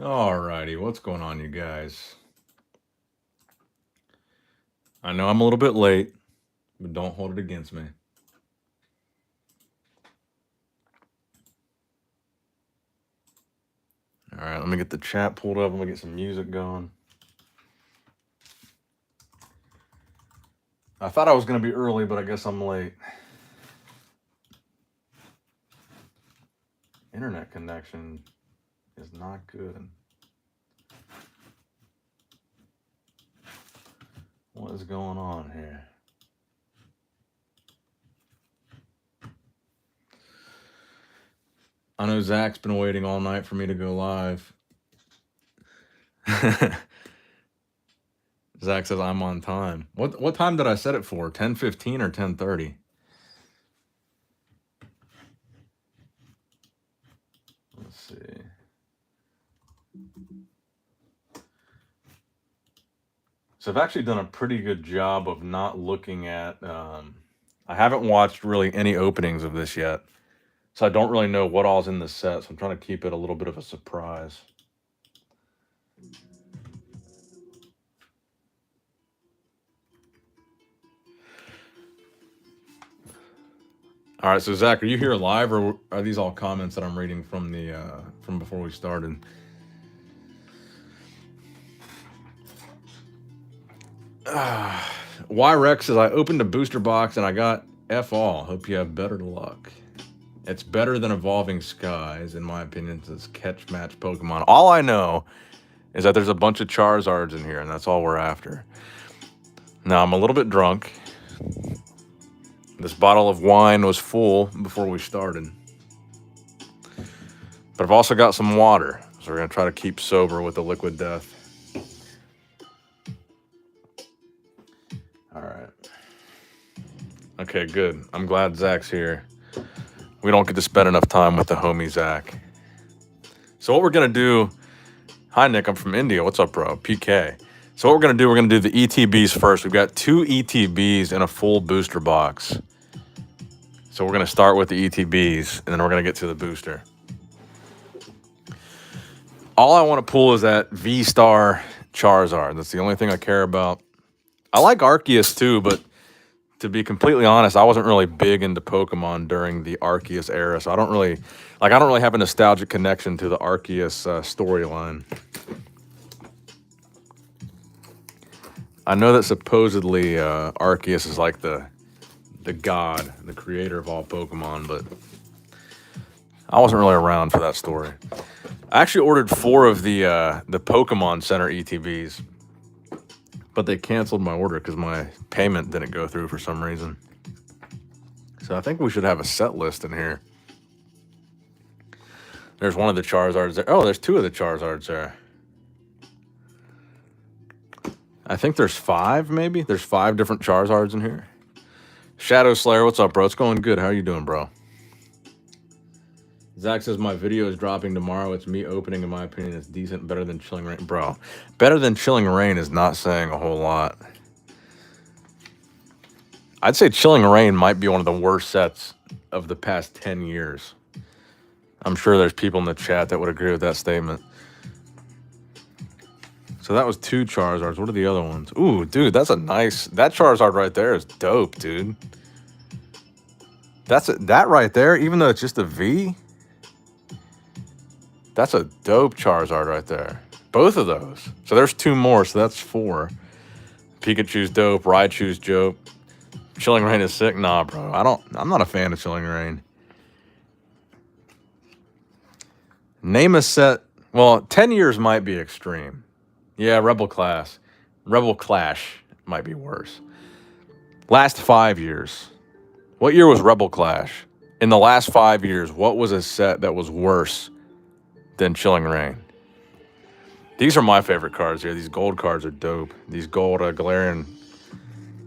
Alrighty, what's going on, you guys? I know I'm a little bit late, but don't hold it against me. Alright, let me get the chat pulled up. Let me get some music going. I thought I was going to be early, but I guess I'm late. Internet connection is not good. What is going on here? I know Zach's been waiting all night for me to go live. Zach says I'm on time. What time did I set it for? 10:15 or 10:30? Let's see. So I've actually done a pretty good job of not looking at... I haven't watched really any openings of this yet. So I don't really know what all's in the set. So I'm trying to keep it a little bit of a surprise. All right, so Zach, are you here live, or are these all comments that I'm reading from the from before we started? Y-Rex says, I opened a booster box and I got F all. Hope you have better luck. It's better than Evolving Skies, in my opinion, says catch match Pokemon. All I know is that there's a bunch of Charizards in here, and that's all we're after. Now, I'm a little bit drunk. This bottle of wine was full before we started. But I've also got some water, so we're going to try to keep sober with the liquid death. All right. Okay, good. I'm glad Zach's here. We don't get to spend enough time with the homie Zach. So what we're going to do... Hi, Nick. I'm from India. What's up, bro? PK. So what we're going to do, we're going to do the ETBs first. We've got 2 ETBs in a full booster box. So we're going to start with the ETBs, and then we're going to get to the booster. All I want to pull is that V-Star Charizard. That's the only thing I care about. I like Arceus too, but to be completely honest, I wasn't really big into Pokemon during the Arceus era, so I don't really have a nostalgic connection to the Arceus storyline. I know that supposedly Arceus is like the god, the creator of all Pokemon, but I wasn't really around for that story. I actually ordered 4 of the Pokemon Center ETBs, but they canceled my order because my payment didn't go through for some reason. So I think we should have a set list in here. There's one of the Charizards there. Oh, there's 2 of the Charizards there. I think there's 5, maybe. There's 5 different Charizards in here. Shadow Slayer, what's up, bro? It's going good. How are you doing, bro? Zach says my video is dropping tomorrow. It's me opening. In my opinion, it's decent. Better than Chilling Rain. Bro, better than Chilling Rain is not saying a whole lot. I'd say Chilling Rain might be one of the worst sets of the past 10 years. I'm sure there's people in the chat that would agree with that statement. So that was 2 Charizards. What are the other ones? Ooh, dude, that's a nice... That Charizard right there is dope, dude. That right there, even though it's just a V... That's a dope Charizard right there. Both of those. So there's 2 more, so that's 4. Pikachu's dope. Raichu's dope. Chilling Rain is sick. Nah, bro. I'm not a fan of Chilling Rain. Name a set. Well, 10 years might be extreme. Yeah, Rebel Clash might be worse. Last 5 years. What year was Rebel Clash? In the last 5 years, what was a set that was worse than Chilling Rain? These are my favorite cards here. These gold cards are dope. These gold Galarian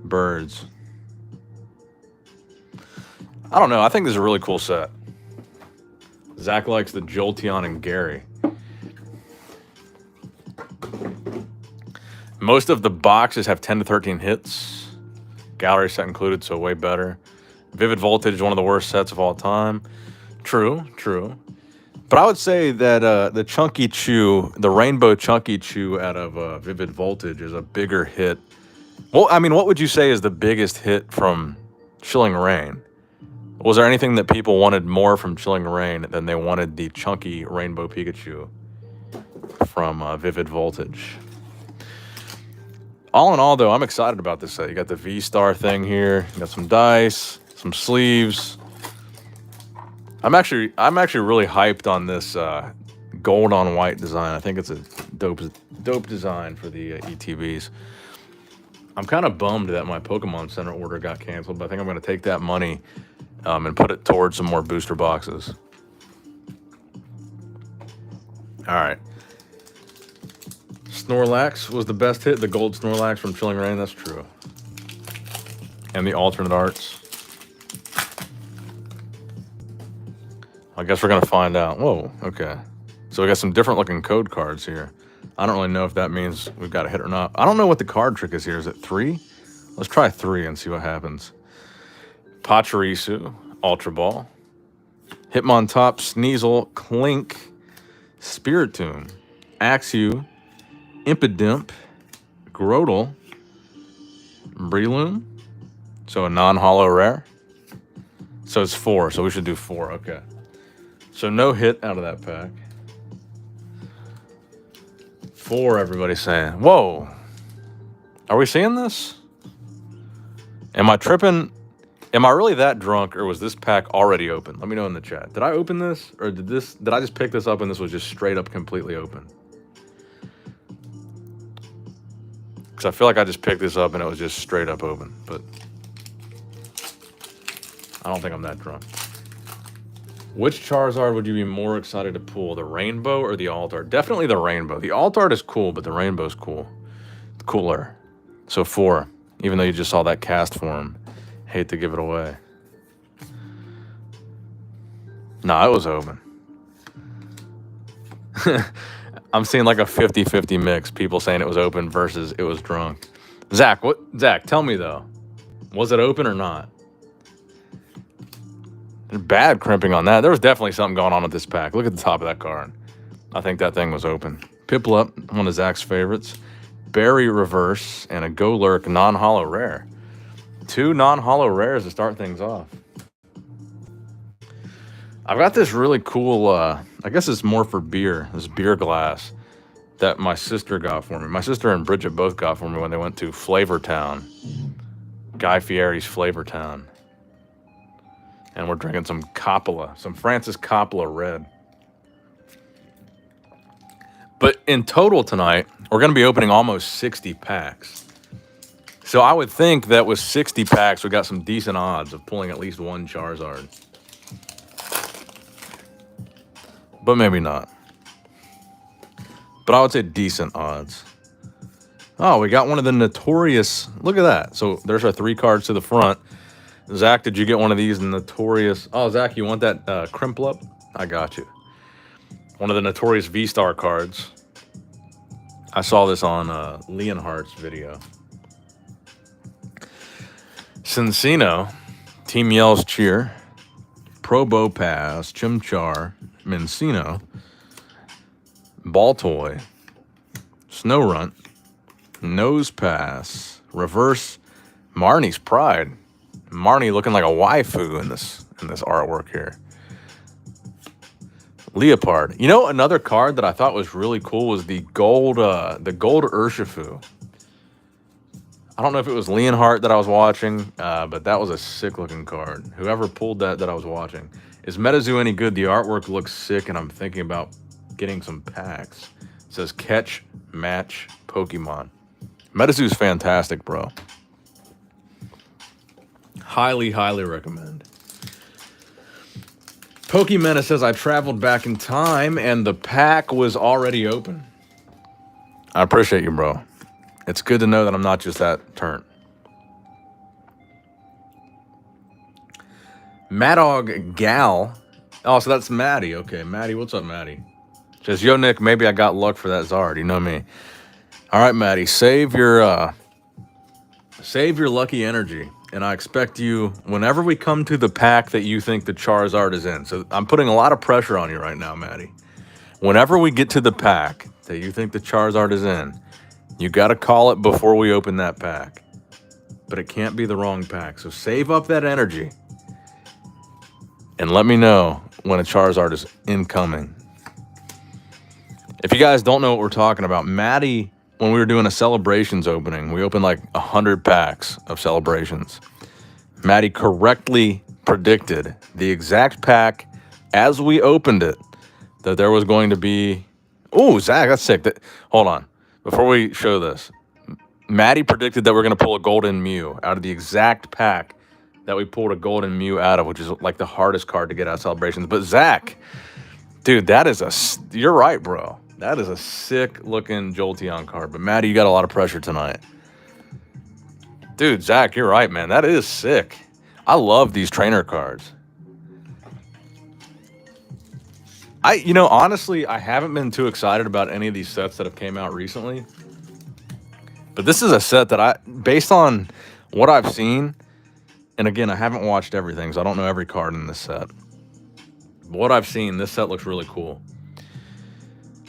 birds. I don't know. I think this is a really cool set. Zach likes the Jolteon and Gary. Most of the boxes have 10 to 13 hits. Gallery set included, so way better. Vivid Voltage is one of the worst sets of all time. True, true. But I would say that the Chunky Chew, the Rainbow Chunky Chew out of Vivid Voltage is a bigger hit. Well, I mean, what would you say is the biggest hit from Chilling Reign? Was there anything that people wanted more from Chilling Reign than they wanted the chunky Rainbow Pikachu from Vivid Voltage? All in all, though, I'm excited about this set. You got the V-Star thing here. You got some dice, some sleeves. I'm actually really hyped on this gold on white design. I think it's a dope design for the ETBs. I'm kind of bummed that my Pokemon Center order got canceled, but I think I'm going to take that money and put it towards some more booster boxes. All right. Snorlax was the best hit. The gold Snorlax from Chilling Reign. That's true. And the alternate arts. I guess we're going to find out. Whoa, okay. So we got some different looking code cards here. I don't really know if that means we've got a hit or not. I don't know what the card trick is here. Is it 3? Let's try 3 and see what happens. Pachirisu, Ultra Ball. Hitmontop, Sneasel, Clink, Spiritomb, Axew, Impidimp, Grotle, Breloom. So a non-holo rare. So it's 4, so we should do 4, okay. So no hit out of that pack. 4, everybody's saying. Whoa. Are we seeing this? Am I tripping? Am I really that drunk, or was this pack already open? Let me know in the chat. Did I open this, or did I just pick this up and this was just straight up completely open? Because I feel like I just picked this up and it was just straight up open, but I don't think I'm that drunk. Which Charizard would you be more excited to pull, the Rainbow or the Alt-Art? Definitely the Rainbow. The Alt-Art is cool, but the Rainbow's cool. Cooler. So 4, even though you just saw that cast form. Hate to give it away. Nah, it was open. I'm seeing like a 50-50 mix. People saying it was open versus it was drunk. Zach, tell me though. Was it open or not? Bad crimping on that. There was definitely something going on with this pack. Look at the top of that card. I think that thing was open. Piplup, one of Zach's favorites. Berry Reverse and a Golurk non-holo rare. 2 non-holo rares to start things off. I've got this really cool, I guess it's more for beer, this beer glass that my sister got for me. My sister and Bridget both got for me when they went to Flavortown. Guy Fieri's Flavortown. And we're drinking some Coppola, some Francis Coppola Red. But in total tonight, we're going to be opening almost 60 packs. So I would think that with 60 packs, we got some decent odds of pulling at least one Charizard. But maybe not. But I would say decent odds. Oh, we got one of the notorious. Look at that. So there's our 3 cards to the front. Zach, did you get one of these notorious? Oh, Zach, you want that Crimplup? I got you. One of the notorious V-Star cards. I saw this on Leonhardt's video. Cincino, Team Yell's Cheer, Probopass, Chimchar, Mincino, Baltoy, Snowrunt, Nosepass, Reverse, Marnie's Pride. Marnie looking like a waifu in this artwork here. Leopard. You know, another card that I thought was really cool was the gold Urshifu. I don't know if it was Leonhardt that I was watching, but that was a sick looking card. Whoever pulled that I was watching. Is Metazoo any good? The artwork looks sick, and I'm thinking about getting some packs. It says catch, match, Pokemon. Metazoo's fantastic, bro. Highly, highly recommend. Pokemon says I traveled back in time and the pack was already open. I appreciate you, bro. It's good to know that I'm not just that turnt. Madog Gal. Oh, so that's Maddie. Okay, Maddie, what's up, Maddie? Says, yo, Nick, maybe I got luck for that Zard. You know me. All right, Maddie, save your lucky energy. And I expect you, whenever we come to the pack that you think the Charizard is in. So I'm putting a lot of pressure on you right now, Maddie. Whenever we get to the pack that you think the Charizard is in, you got to call it before we open that pack. But it can't be the wrong pack. So save up that energy and let me know when a Charizard is incoming. If you guys don't know what we're talking about, Maddie, when we were doing a Celebrations opening, we opened like 100 packs of Celebrations. Maddie correctly predicted the exact pack as we opened it that there was going to be... Oh, Zach, that's sick. Hold on. Before we show this, Maddie predicted that we're going to pull a Golden Mew out of the exact pack that we pulled a Golden Mew out of, which is like the hardest card to get out of Celebrations. But Zach, dude, that is a... You're right, bro. That is a sick-looking Jolteon card. But, Maddie, you got a lot of pressure tonight. Dude, Zach, you're right, man. That is sick. I love these trainer cards. Honestly, I haven't been too excited about any of these sets that have came out recently. But this is a set that based on what I've seen, and again, I haven't watched everything, so I don't know every card in this set. But what I've seen, this set looks really cool.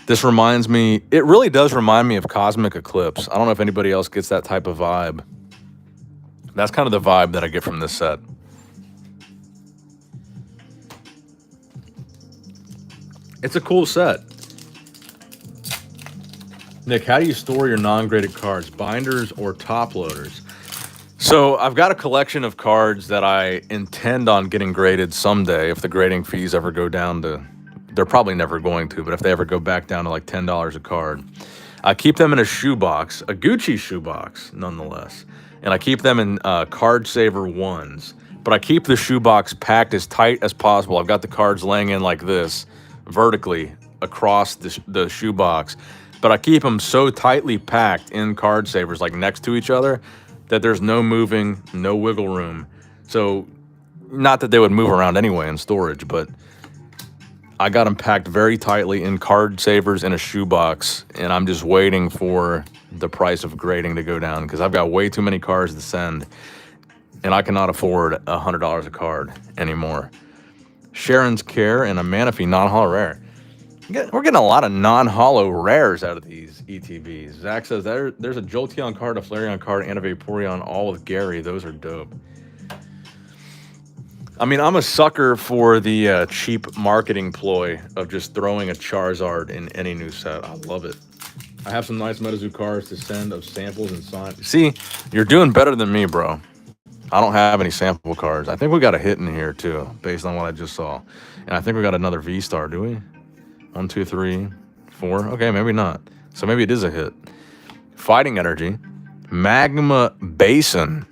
This reminds me, it really does remind me of Cosmic Eclipse. I don't know if anybody else gets that type of vibe. That's kind of the vibe that I get from this set. It's a cool set. Nick, how do you store your non-graded cards? Binders or top loaders? So I've got a collection of cards that I intend on getting graded someday if the grading fees ever go down to... They're probably never going to, but if they ever go back down to like $10 a card, I keep them in a shoebox, a Gucci shoebox, nonetheless. And I keep them in card saver ones, but I keep the shoebox packed as tight as possible. I've got the cards laying in like this, vertically across the shoebox, but I keep them so tightly packed in card savers, like next to each other, that there's no moving, no wiggle room. So, not that they would move around anyway in storage, but I got them packed very tightly in card savers in a shoebox, and I'm just waiting for the price of grading to go down because I've got way too many cards to send, and I cannot afford $100 a card anymore. Sharon's Care and a Manaphy non-holo rare. We're getting a lot of non-holo rares out of these ETBs. Zach says there's a Jolteon card, a Flareon card, and a Vaporeon, all with Gary. Those are dope. I mean, I'm a sucker for the cheap marketing ploy of just throwing a Charizard in any new set. I love it. I have some nice MetaZoo cards to send of samples and sign. See, you're doing better than me, bro. I don't have any sample cards. I think we got a hit in here, too, based on what I just saw. And I think we got another V-Star, do we? 1, 2, 3, 4. Okay, maybe not. So maybe it is a hit. Fighting Energy. Magma Basin.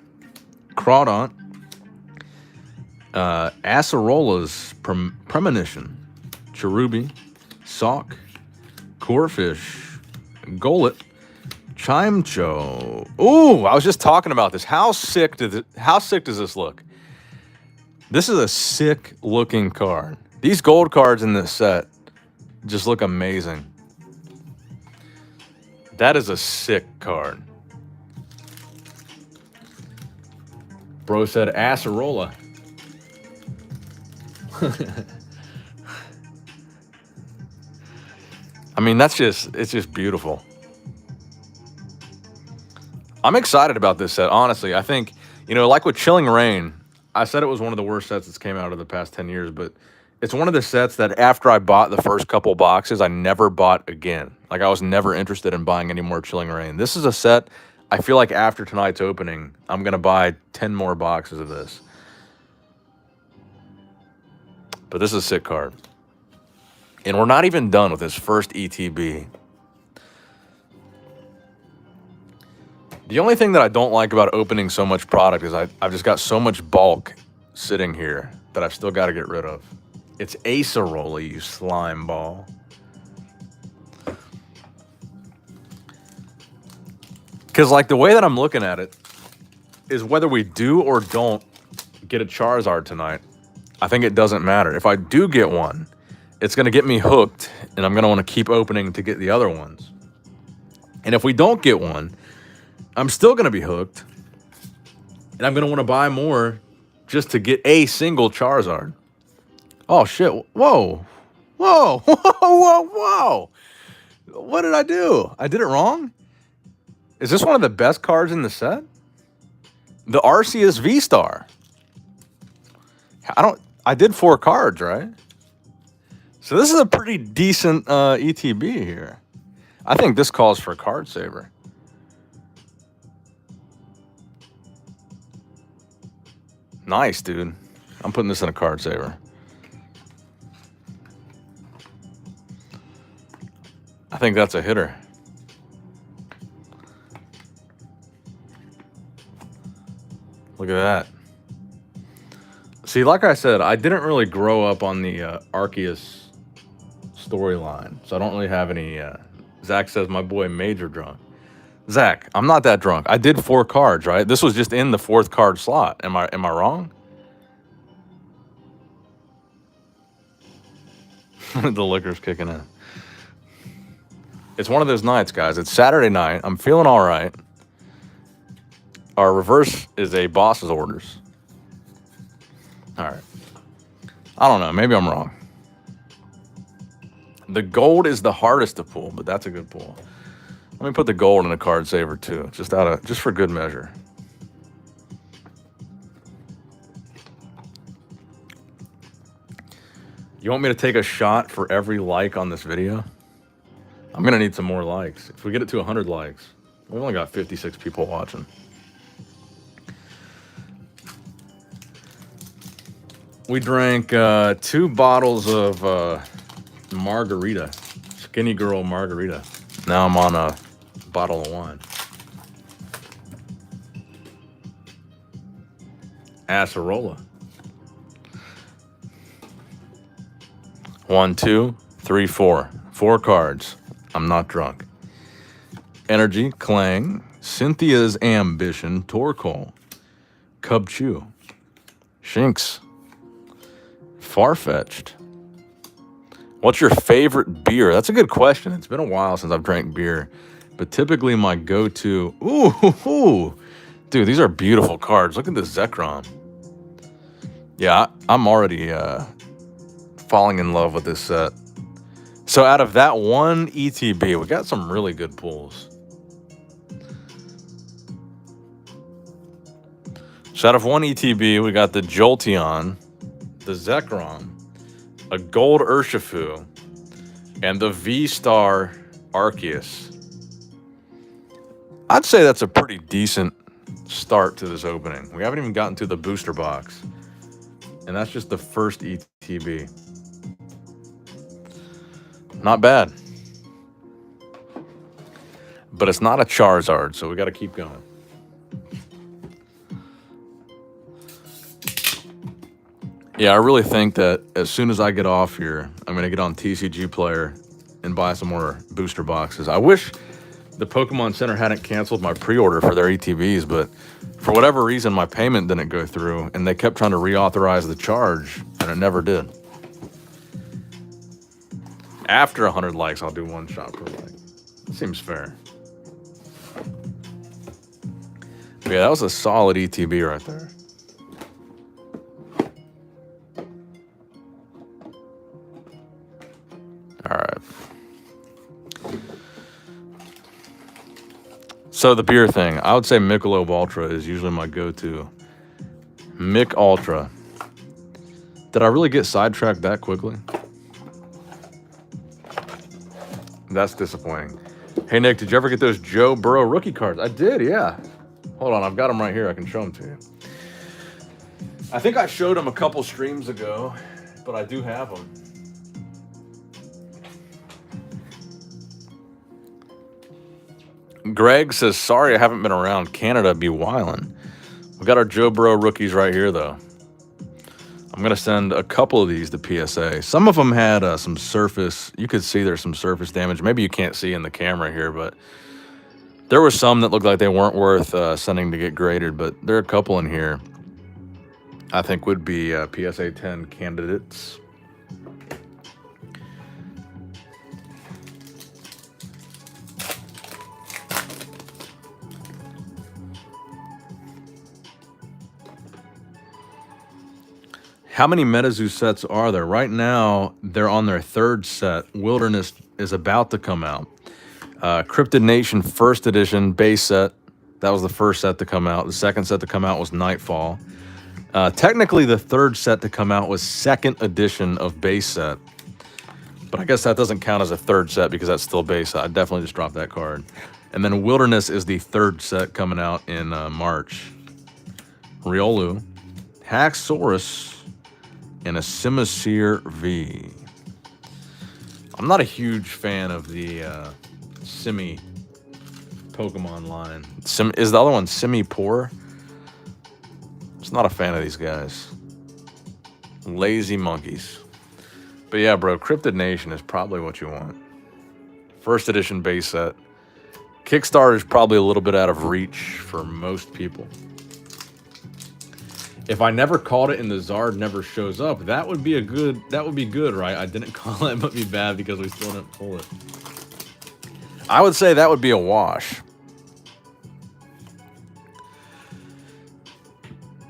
Crawdaunt. Acerola's Premonition, Cherubi, Sock, Corfish, Golett, Chimecho. Ooh, I was just talking about this. How sick does this look? This is a sick looking card. These gold cards in this set just look amazing. That is a sick card. Bro said Acerola. I mean, it's just beautiful. I'm excited about this set, honestly. I think, like with Chilling Reign, I said it was one of the worst sets that's came out of the past 10 years, but it's one of the sets that after I bought the first couple boxes, I never bought again. Like, I was never interested in buying any more Chilling Reign. This is a set, I feel like after tonight's opening, I'm going to buy 10 more boxes of this. But this is a sick card. And we're not even done with this first ETB. The only thing that I don't like about opening so much product is I've just got so much bulk sitting here that I've still got to get rid of. It's Acerola, you slime ball. Because, like, the way that I'm looking at it is whether we do or don't get a Charizard tonight, I think it doesn't matter. If I do get one, it's going to get me hooked, and I'm going to want to keep opening to get the other ones. And if we don't get one, I'm still going to be hooked, And I'm going to want to buy more just to get a single Charizard. Oh, shit. Whoa. Whoa. Whoa, whoa, whoa. What did I do? I did it wrong? Is this one of the best cards in the set? The Arceus V-Star. I did 4 cards, right? So this is a pretty decent ETB here. I think this calls for a card saver. Nice, dude. I'm putting this in a card saver. I think that's a hitter. Look at that. See, like I said, I didn't really grow up on the Arceus storyline, so I don't really have any. Zach says my boy major drunk. Zach, I'm not that drunk. I did 4 cards, right? This was just in the 4th card slot. Am I wrong? The liquor's kicking in. It's one of those nights, guys. It's Saturday night. I'm feeling all right. Our reverse is a boss's orders. All right. I don't know. Maybe I'm wrong. The gold is the hardest to pull, but that's a good pull. Let me put the gold in a card saver too, just for good measure. You want me to take a shot for every like on this video? I'm gonna need some more likes. If we get it to 100 likes, we've only got 56 people watching. We drank 2 bottles of margarita, Skinny Girl margarita. Now I'm on a bottle of wine. Acerola. 1, 2, 3, 4. 4 cards. I'm not drunk. Energy, Clang, Cynthia's Ambition, Torkoal, Cubchoo, Shinx, Farfetch'd. What's your favorite beer? That's a good question. It's been a while since I've drank beer, but typically my go-to. Ooh, dude, these are beautiful cards. Look at this Zekrom. Yeah, I'm already falling in love with this set. So out of that one ETB, we got some really good pulls. So out of one ETB, we got the Jolteon, the Zekrom, a gold Urshifu, and the V-Star Arceus. I'd say that's a pretty decent start to this opening. We haven't even gotten to the booster box, and that's just the first ETB. Not bad. But it's not a Charizard, so we got to keep going. Yeah, I really think that as soon as I get off here, I'm going to get on TCG Player and buy some more booster boxes. I wish the Pokemon Center hadn't canceled my pre-order for their ETBs, but for whatever reason, my payment didn't go through, and they kept trying to reauthorize the charge, and it never did. After 100 likes, I'll do 1 shot per like. Seems fair. But yeah, that was a solid ETB right there. All right. So the beer thing, I would say Michelob Ultra is usually my go-to. Mick Ultra. Did I really get sidetracked that quickly? That's disappointing. Hey, Nick, did you ever get those Joe Burrow rookie cards? I did, yeah. Hold on, I've got them right here. I can show them to you. I think I showed them a couple streams ago, but I do have them. Greg says, sorry I haven't been around. Canada be wildin'. We got our Joe Burrow rookies right here, though. I'm going to send a couple of these to PSA. Some of them had some surface. You could see there's some surface damage. Maybe you can't see in the camera here, but there were some that looked like they weren't worth sending to get graded, but there are a couple in here I think would be PSA 10 candidates. How many MetaZoo sets are there? Right now, they're on their 3rd set. Wilderness is about to come out. Cryptid Nation first edition base set. That was the first set to come out. The second set to come out was Nightfall. Technically, the 3rd set to come out was 2nd edition of base set. But I guess that doesn't count as a 3rd set because that's still base set. I definitely just dropped that card. And then Wilderness is the 3rd set coming out in March. Riolu, Haxorus, and a Simisear V. I'm not a huge fan of the Simi Pokemon line. Is the other one Simi-Poor? Just not a fan of these guys. Lazy monkeys. But yeah, bro, Cryptid Nation is probably what you want. First edition base set. Kickstarter is probably a little bit out of reach for most people. If I never called it and the Zard never shows up, that would be good, right? I didn't call it, it might be bad because we still didn't pull it. I would say that would be a wash.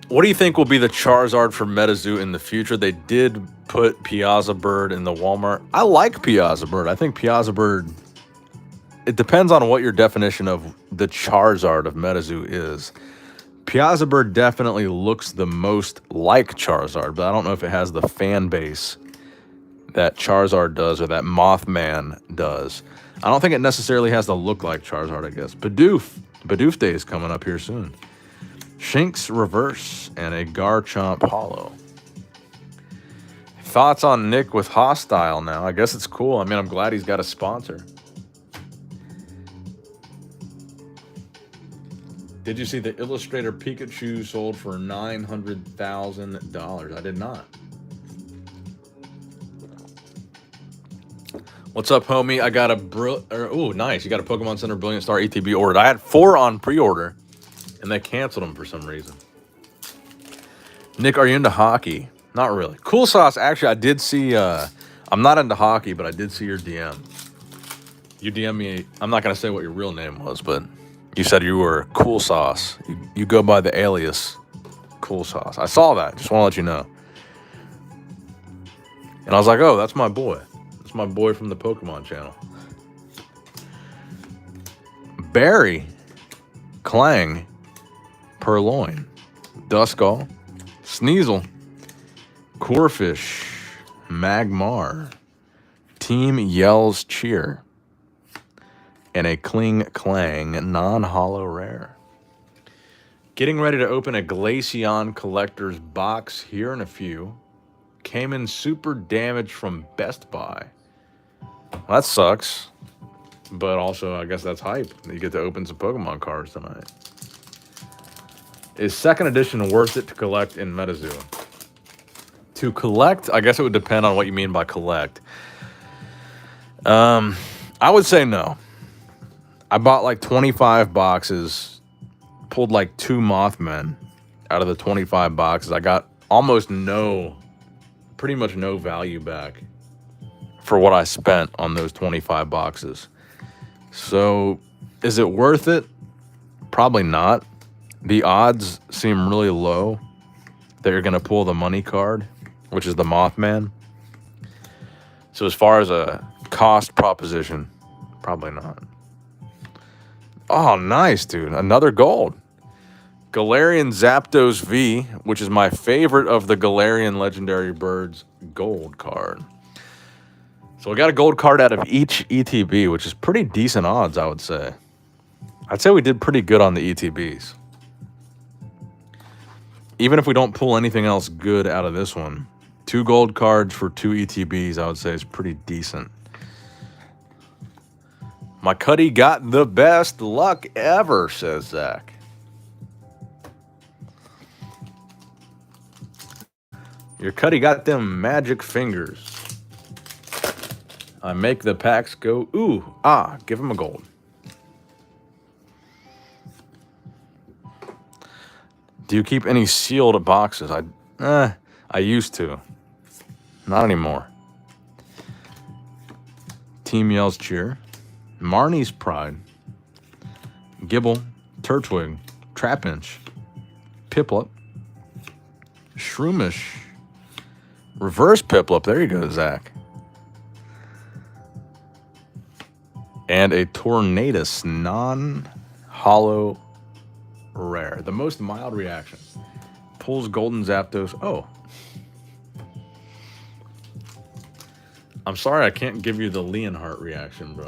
What do you think will be the Charizard for MetaZoo in the future? They did put Piazza Bird in the Walmart. I like Piazza Bird. I think Piazza Bird, it depends on what your definition of the Charizard of MetaZoo is. Piazza Bird definitely looks the most like Charizard, but I don't know if it has the fan base that Charizard does or that Mothman does. I don't think it necessarily has the look like Charizard, I guess. Bidoof Day is coming up here soon. Shinx Reverse and a Garchomp Hollow. Thoughts on Nick with Hostile now? I guess it's cool. I mean, I'm glad he's got a sponsor. Did you see the Illustrator Pikachu sold for $900,000? I did not. What's up, homie? I got a nice. You got a Pokemon Center Brilliant Star ETB ordered. I had 4 on pre-order, and they canceled them for some reason. Nick, are you into hockey? Not really. Cool Sauce, actually, I did see... I'm not into hockey, but I did see your DM. You DM me... I'm not going to say what your real name was, but... You said you were Cool Sauce. You go by the alias Cool Sauce. I saw that. Just want to let you know. And I was like, oh, that's my boy. That's my boy from the Pokemon channel. Barry, Clang, Purloin, Duskull, Sneasel, Corfish, Magmar, Team Yells Cheer, and a Kling Clang non-holo rare. Getting ready to open a Glaceon Collector's box here in a few. Came in super damaged from Best Buy. Well, that sucks. But also, I guess that's hype. You get to open some Pokemon cards tonight. Is 2nd edition worth it to collect in MetaZoo? To collect, I guess it would depend on what you mean by collect. I would say no. I bought like 25 boxes, pulled like 2 Mothmen out of the 25 boxes. I got pretty much no value back for what I spent on those 25 boxes. So, is it worth it? Probably not. The odds seem really low that you're going to pull the money card, which is the Mothman. So, as far as a cost proposition, probably not. Oh, nice, dude. Another gold. Galarian Zapdos V, which is my favorite of the Galarian Legendary Birds gold card. So we got a gold card out of each ETB, which is pretty decent odds, I would say. I'd say we did pretty good on the ETBs. Even if we don't pull anything else good out of this one, 2 gold cards for 2 ETBs, I would say is pretty decent. My Cuddy got the best luck ever, says Zach. Your Cuddy got them magic fingers. I make the packs go, ooh, ah, give him a gold. Do you keep any sealed boxes? I used to. Not anymore. Team Yells Cheer. Marnie's Pride, Gibble, Turtwig, Trapinch, Piplup, Shroomish, Reverse Piplup. There you go, Zach. And a Tornadus non-hollow rare. The most mild reaction. Pulls Golden Zapdos. Oh. I'm sorry I can't give you the Leonhardt reaction, bro.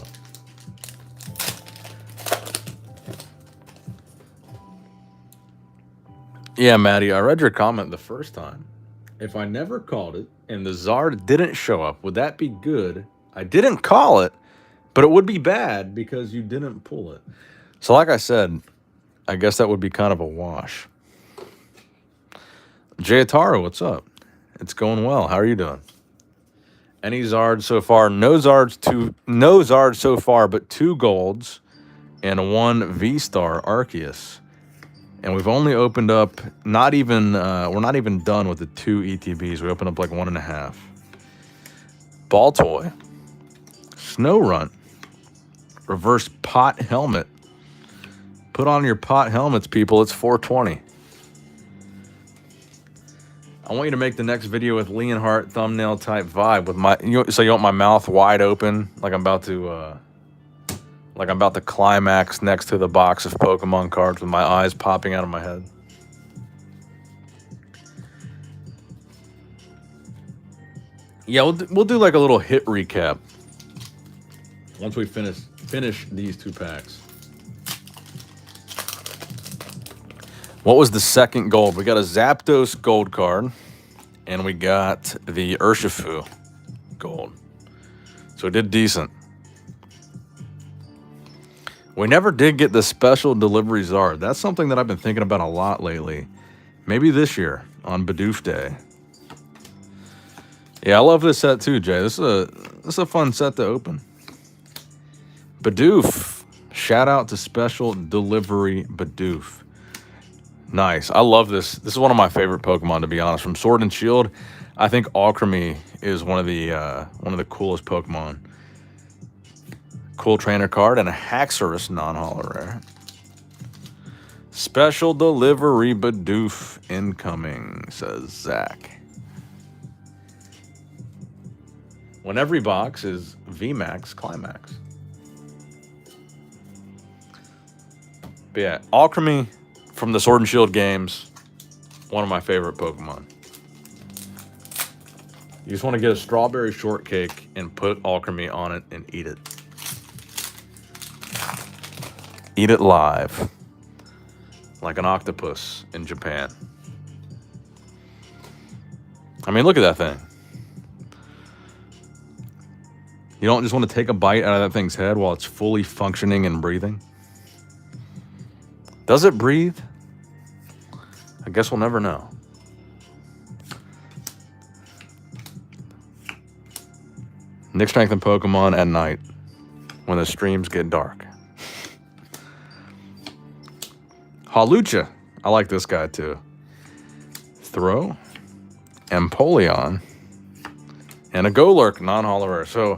Yeah, Maddie, I read your comment the first time. If I never called it and the Zard didn't show up, would that be good? I didn't call it, but it would be bad because you didn't pull it. So like I said, I guess that would be kind of a wash. Jayataro, what's up? It's going well. How are you doing? Any Zards so far? No Zards so far, but 2 golds and 1 V-Star Arceus. And we've only opened up, we're not even done with the 2 ETBs. We opened up like 1.5. Ball Toy. Snow Runt. Reverse Pot Helmet. Put on your pot helmets, people. It's 420. I want you to make the next video with Leonhardt thumbnail type vibe with my, so you want my mouth wide open, like I'm about to climax next to the box of Pokemon cards with my eyes popping out of my head. Yeah, we'll do like a little hit recap once we finish these 2 packs. What was the second gold? We got a Zapdos gold card, and we got the Urshifu gold. So it did decent. We never did get the special delivery Zard. That's something that I've been thinking about a lot lately. Maybe this year on Bidoof Day. Yeah, I love this set too, Jay. This is a fun set to open. Bidoof. Shout out to special delivery Bidoof. Nice. I love this. This is one of my favorite Pokemon, to be honest. From Sword and Shield, I think Alchemy is one of the coolest Pokemon. Cool trainer card and a Haxorus non-holo rare. Special delivery Bidoof incoming, says Zach. When every box is VMAX Climax. But yeah, Alchemy from the Sword and Shield games, one of my favorite Pokemon. You just want to get a strawberry shortcake and put Alchemy on it and eat it. Eat it live. Like an octopus in Japan. I mean, look at that thing. You don't just want to take a bite out of that thing's head while it's fully functioning and breathing? Does it breathe? I guess we'll never know. Nick Strength and Pokemon at night when the streams get dark. Hawlucha. I like this guy too. Throw. Empoleon. And a Golurk non-holo rare. So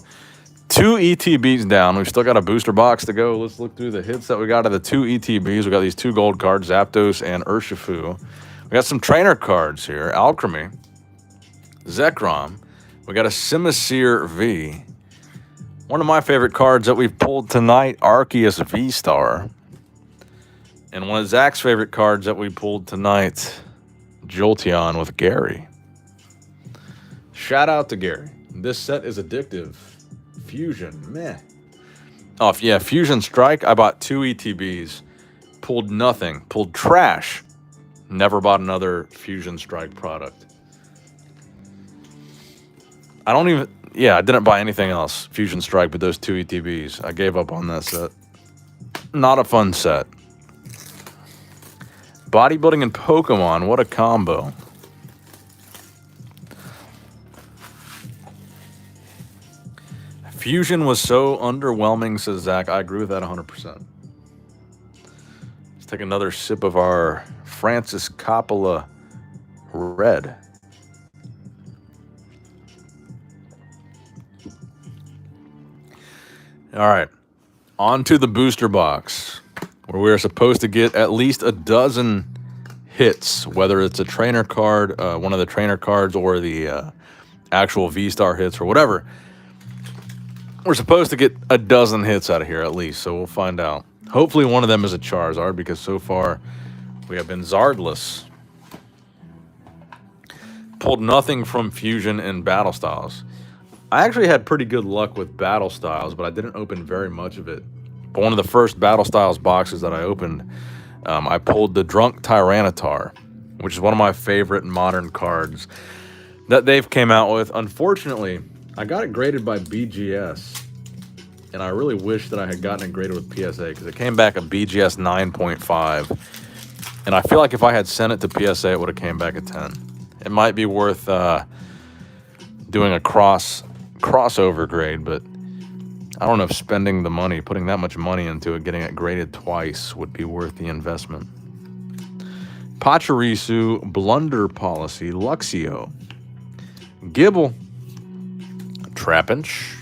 2 ETBs down. We've still got a booster box to go. Let's look through the hits that we got of the 2 ETBs. We got these 2 gold cards, Zapdos and Urshifu. We got some trainer cards here. Alchemy. Zekrom. We got a Simisear V. One of my favorite cards that we've pulled tonight, Arceus V-Star. And one of Zach's favorite cards that we pulled tonight, Jolteon with Gary. Shout out to Gary. This set is addictive. Fusion, meh. Oh, yeah, Fusion Strike. I bought 2 ETBs. Pulled nothing. Pulled trash. Never bought another Fusion Strike product. I didn't buy anything else. Fusion Strike, but those 2 ETBs. I gave up on that set. Not a fun set. Bodybuilding and Pokemon. What a combo. Fusion was so underwhelming, says Zach. I agree with that 100%. Let's take another sip of our Francis Coppola Red. All right, on to the booster box, where we're supposed to get at least a dozen hits, whether it's a trainer card, one of the trainer cards, or the actual V-Star hits or whatever. We're supposed to get a dozen hits out of here at least, so we'll find out. Hopefully one of them is a Charizard, because so far we have been Zardless. Pulled nothing from Fusion and Battle Styles. I actually had pretty good luck with Battle Styles, but I didn't open very much of it. But one of the first Battle Styles boxes that I opened, I pulled the Drunk Tyranitar, which is one of my favorite modern cards that they've came out with. Unfortunately, I got it graded by BGS, and I really wish that I had gotten it graded with PSA, because it came back a BGS 9.5, and I feel like if I had sent it to PSA, it would have came back a 10. It might be worth doing a crossover grade, but I don't know if spending the money, putting that much money into it, getting it graded twice would be worth the investment. Pachirisu, Blunder Policy, Luxio, Gibble, Trapinch.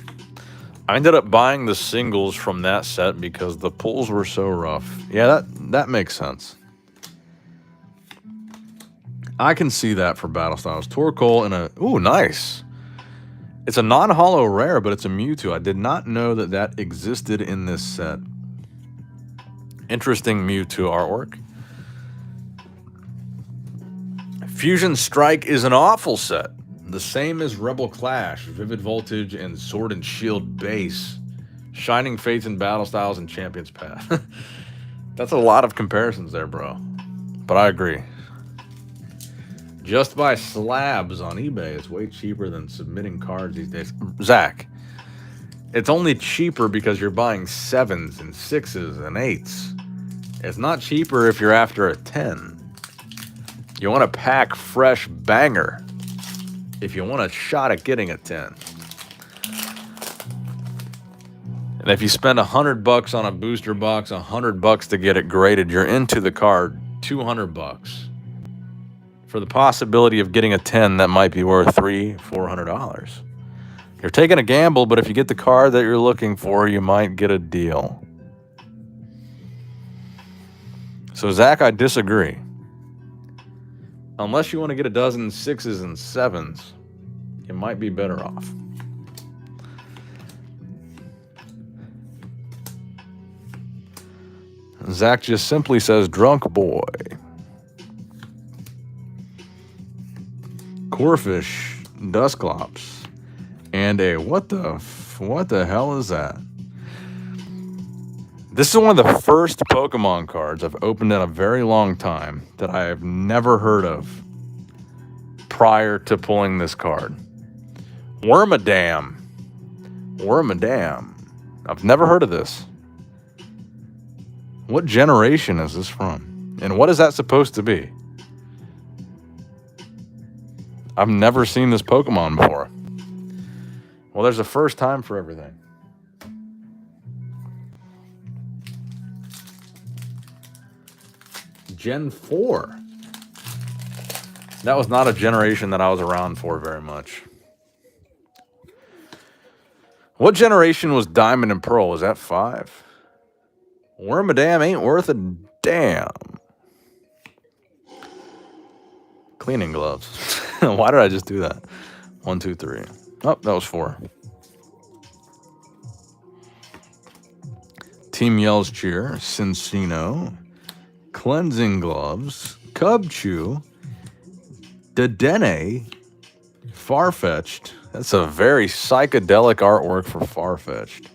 I ended up buying the singles from that set because the pulls were so rough. Yeah, that makes sense. I can see that for Battle Styles. Torkoal and a... Ooh, nice. It's a non-holo rare, but it's a Mewtwo. I did not know that that existed in this set. Interesting Mewtwo artwork. Fusion Strike is an awful set. The same as Rebel Clash, Vivid Voltage, and Sword and Shield base. Shining Fates and Battle Styles and Champion's Path. That's a lot of comparisons there, bro. But I agree. Just buy slabs on eBay. It's way cheaper than submitting cards these days. Zach, it's only cheaper because you're buying 7s and 6s and 8s. It's not cheaper if you're after a 10. You want a pack fresh banger if you want a shot at getting a 10. And if you spend $100 on a booster box, $100 to get it graded, you're into the card $200 for the possibility of getting a 10 that might be worth $300-$400. You're taking a gamble, but if you get the card that you're looking for, you might get a deal. So Zach, I disagree. Unless you want to get a dozen 6s and 7s, you might be better off. Zach just simply says, drunk boy. Corfish, Dusclops, and a what the hell is that? This is one of the first Pokemon cards I've opened in a very long time that I have never heard of prior to pulling this card. Wormadam. I've never heard of this. What generation is this from? And what is that supposed to be? I've never seen this Pokemon before. Well, there's a first time for everything. Gen 4. That was not a generation that I was around for very much. What generation was Diamond and Pearl? Was that 5? Wormadam ain't worth a damn. Cleaning gloves. Why did I just do that? 1, 2, 3. Oh, that was 4. Team Yell's Cheer, Cincino, Cleansing Gloves, Cubchoo, Dedenne, Farfetch'd. That's a very psychedelic artwork for Farfetch'd.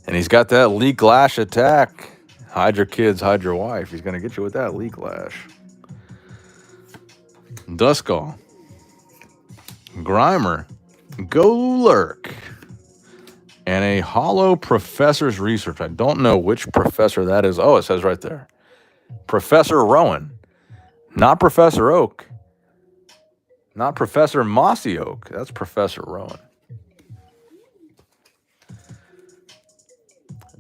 And he's got that Leak Lash attack. Hide your kids, hide your wife. He's going to get you with that Leak Lash. Duskull, Grimer, Golurk, and a Hollow Professor's Research. I don't know which professor that is. Oh, it says right there. Professor Rowan. Not Professor Oak. Not Professor Mossy Oak. That's Professor Rowan.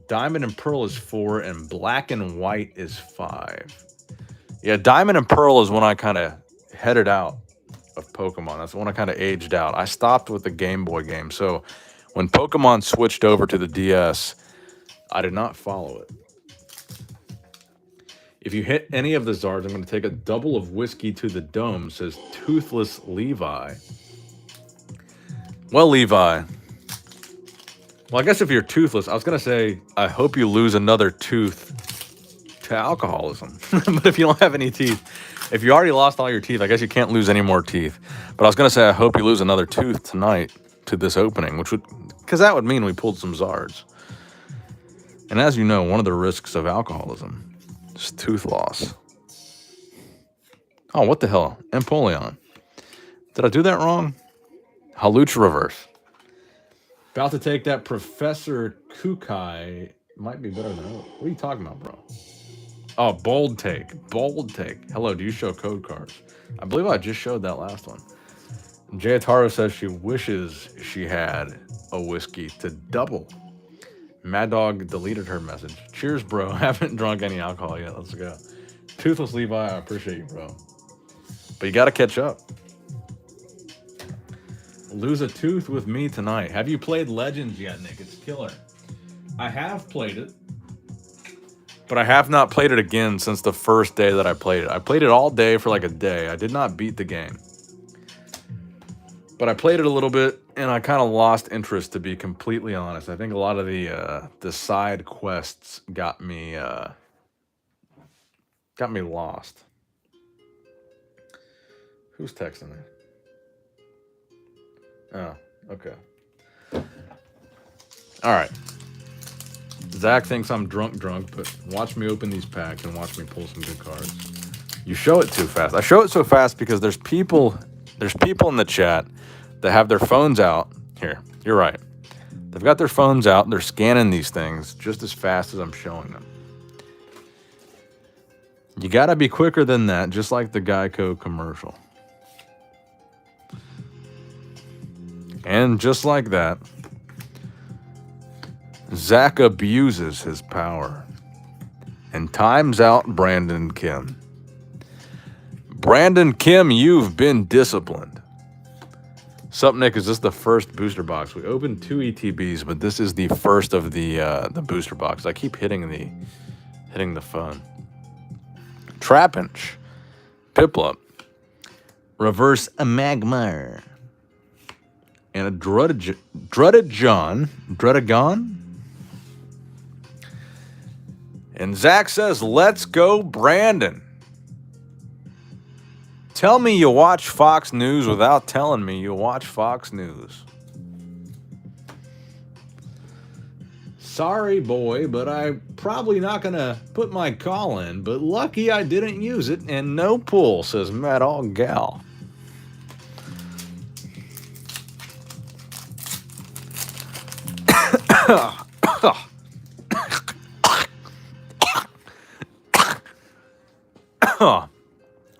Diamond and Pearl is 4, and Black and White is 5. Yeah, Diamond and Pearl is when I kind of headed out of Pokemon. That's when I kind of aged out. I stopped with the Game Boy game. So when Pokemon switched over to the DS, I did not follow it. If you hit any of the Zards, I'm going to take a double of whiskey to the dome, says Toothless Levi. Well, Levi. Well, I guess if you're toothless, I was going to say, I hope you lose another tooth to alcoholism. But if you don't have any teeth, if you already lost all your teeth, I guess you can't lose any more teeth. But I was going to say, I hope you lose another tooth tonight to this opening, which would, because that would mean we pulled some Zards. And as you know, one of the risks of alcoholism is tooth loss. Oh, what the hell? Empoleon. Did I do that wrong? Halucha reverse. About to take that Professor Kukai. Might be better than that. What are you talking about, bro? Oh, bold take. Bold take. Hello, do you show code cards? I believe I just showed that last one. Jayataro says she wishes she had a whiskey to double. Mad Dog deleted her message. Cheers, bro. Haven't drunk any alcohol yet. Let's go. Toothless Levi, I appreciate you, bro. But you got to catch up. Lose a tooth with me tonight. Have you played Legends yet, Nick? It's killer. I have played it. But I have not played it again since the first day that I played it. I played it all day for like a day. I did not beat the game. But I played it a little bit, and I kind of lost interest, to be completely honest. I think a lot of the side quests got me lost. Who's texting me? Oh, okay. All right. Zach thinks I'm drunk, but watch me open these packs and watch me pull some good cards. You show it too fast. I show it so fast because there's people in the chat that have their phones out. Here, you're right. They've got their phones out. They're scanning these things just as fast as I'm showing them. You got to be quicker than that, just like the Geico commercial. And just like that, Zach abuses his power and times out Brandon Kim. Brandon Kim, you've been disciplined. Sup, Nick? Is this the first booster box? We opened 2 ETBs, but this is the first of the booster box. I keep hitting the phone. Trapinch, Piplup, Reverse Magmar, and a Druddigon. And Zach says, let's go, Brandon. Tell me you watch Fox News without telling me you watch Fox News. Sorry, boy, but I'm probably not going to put my call in, but lucky I didn't use it, and no pull, says Mad All Gal.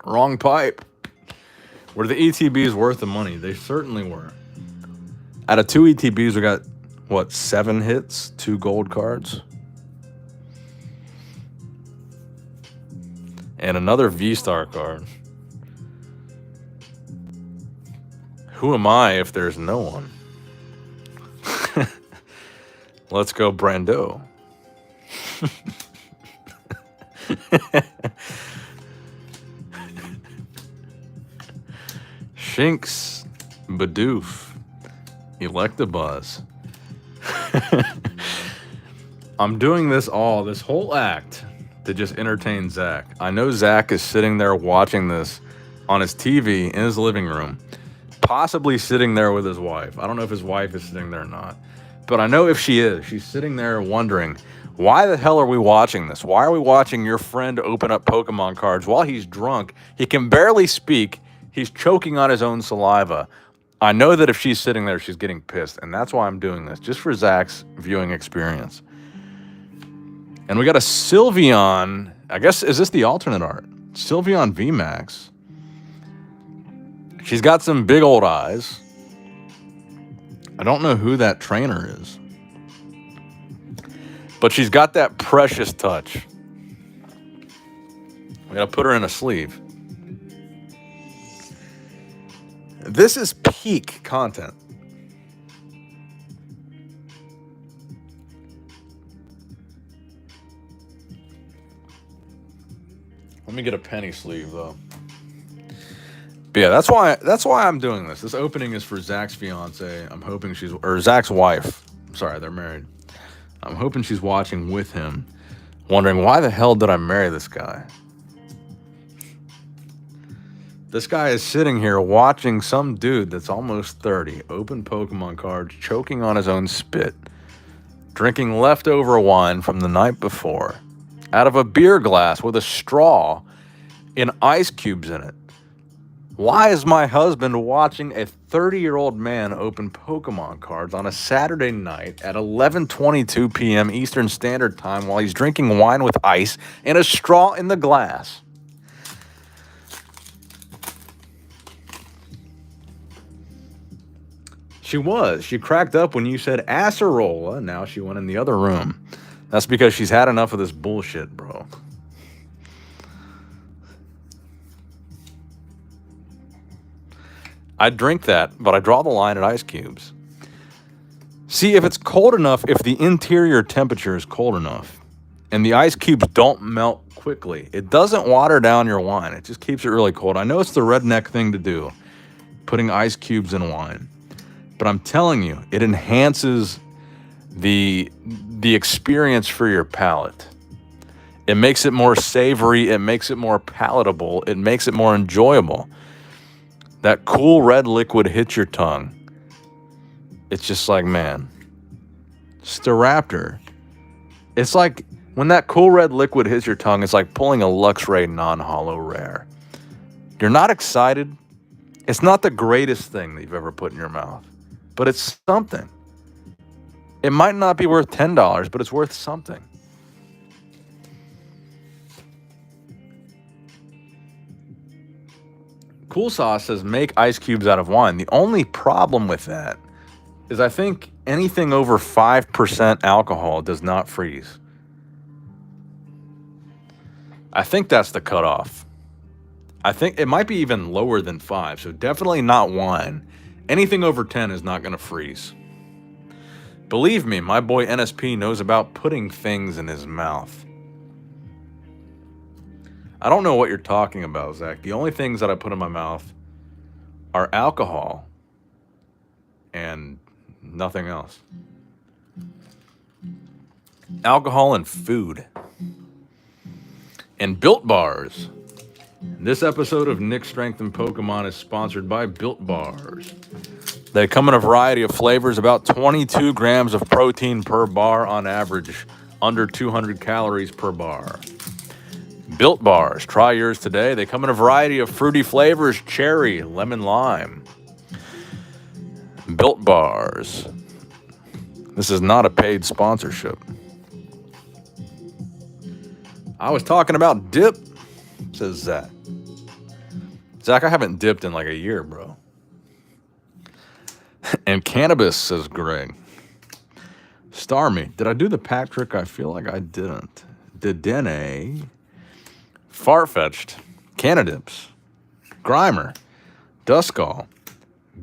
Wrong pipe. Were the ETBs worth the money? They certainly were. Out of 2 ETBs, we got, what, 7 hits? 2 gold cards? And another V-Star card. Who am I if there's no one? Let's go, Brando. Shinx, Bidoof, Electabuzz. I'm doing this whole act to just entertain Zach. I know Zach is sitting there watching this on his TV in his living room, possibly sitting there with his wife. I don't know if his wife is sitting there or not, but I know if she is, she's sitting there wondering, why the hell are we watching this? Why are we watching your friend open up Pokemon cards while he's drunk? He can barely speak. He's choking on his own saliva. I know that if she's sitting there, she's getting pissed, and that's why I'm doing this, just for Zach's viewing experience. And we got a Sylveon. I guess, is this the alternate art? Sylveon VMAX. She's got some big old eyes. I don't know who that trainer is, but she's got that precious touch. We gotta put her in a sleeve. This is peak content. Let me get a penny sleeve, though. But yeah, that's why I'm doing this. This opening is for Zach's fiance. I'm hoping or Zach's wife. Sorry, they're married. I'm hoping she's watching with him, wondering why the hell did I marry this guy? This guy is sitting here watching some dude that's almost 30 open Pokemon cards, choking on his own spit, drinking leftover wine from the night before out of a beer glass with a straw and ice cubes in it. Why is my husband watching a 30-year-old man open Pokemon cards on a Saturday night at 11:22 p.m. Eastern Standard Time while he's drinking wine with ice and a straw in the glass? She cracked up when you said acerola. Now she went in the other room. That's because she's had enough of this bullshit, bro. I drink that, but I draw the line at ice cubes. See, if it's cold enough, if the interior temperature is cold enough, and the ice cubes don't melt quickly, it doesn't water down your wine. It just keeps it really cold. I know it's the redneck thing to do, putting ice cubes in wine. But I'm telling you, it enhances the experience for your palate. It makes it more savory. It makes it more palatable. It makes it more enjoyable. That cool red liquid hits your tongue. It's just like, man, Staraptor. It's like when that cool red liquid hits your tongue, it's like pulling a Luxray non-hollow rare. You're not excited. It's not the greatest thing that you've ever put in your mouth, but it's something. It might not be worth $10, but it's worth something. Cool Sauce says make ice cubes out of wine. The only problem with that is I think anything over 5% alcohol does not freeze. I think that's the cutoff. I think it might be even lower than 5, so definitely not wine. Anything over 10 is not going to freeze. Believe me, my boy NSP knows about putting things in his mouth. I don't know what you're talking about, Zach. The only things that I put in my mouth are alcohol and nothing else. Alcohol and food. And Built Bars. This episode of Nick Strength and Pokemon is sponsored by Built Bars. They come in a variety of flavors, about 22 grams of protein per bar on average, under 200 calories per bar. Built Bars, try yours today. They come in a variety of fruity flavors, cherry, lemon, lime. Built Bars. This is not a paid sponsorship. I was talking about dip, says Zach. Zach, I haven't dipped in like a year, bro. And cannabis, says Greg. Star me. Did I do the pack trick? I feel like I didn't. Dedenne. Farfetched. Cannadips. Grimer. Duskull.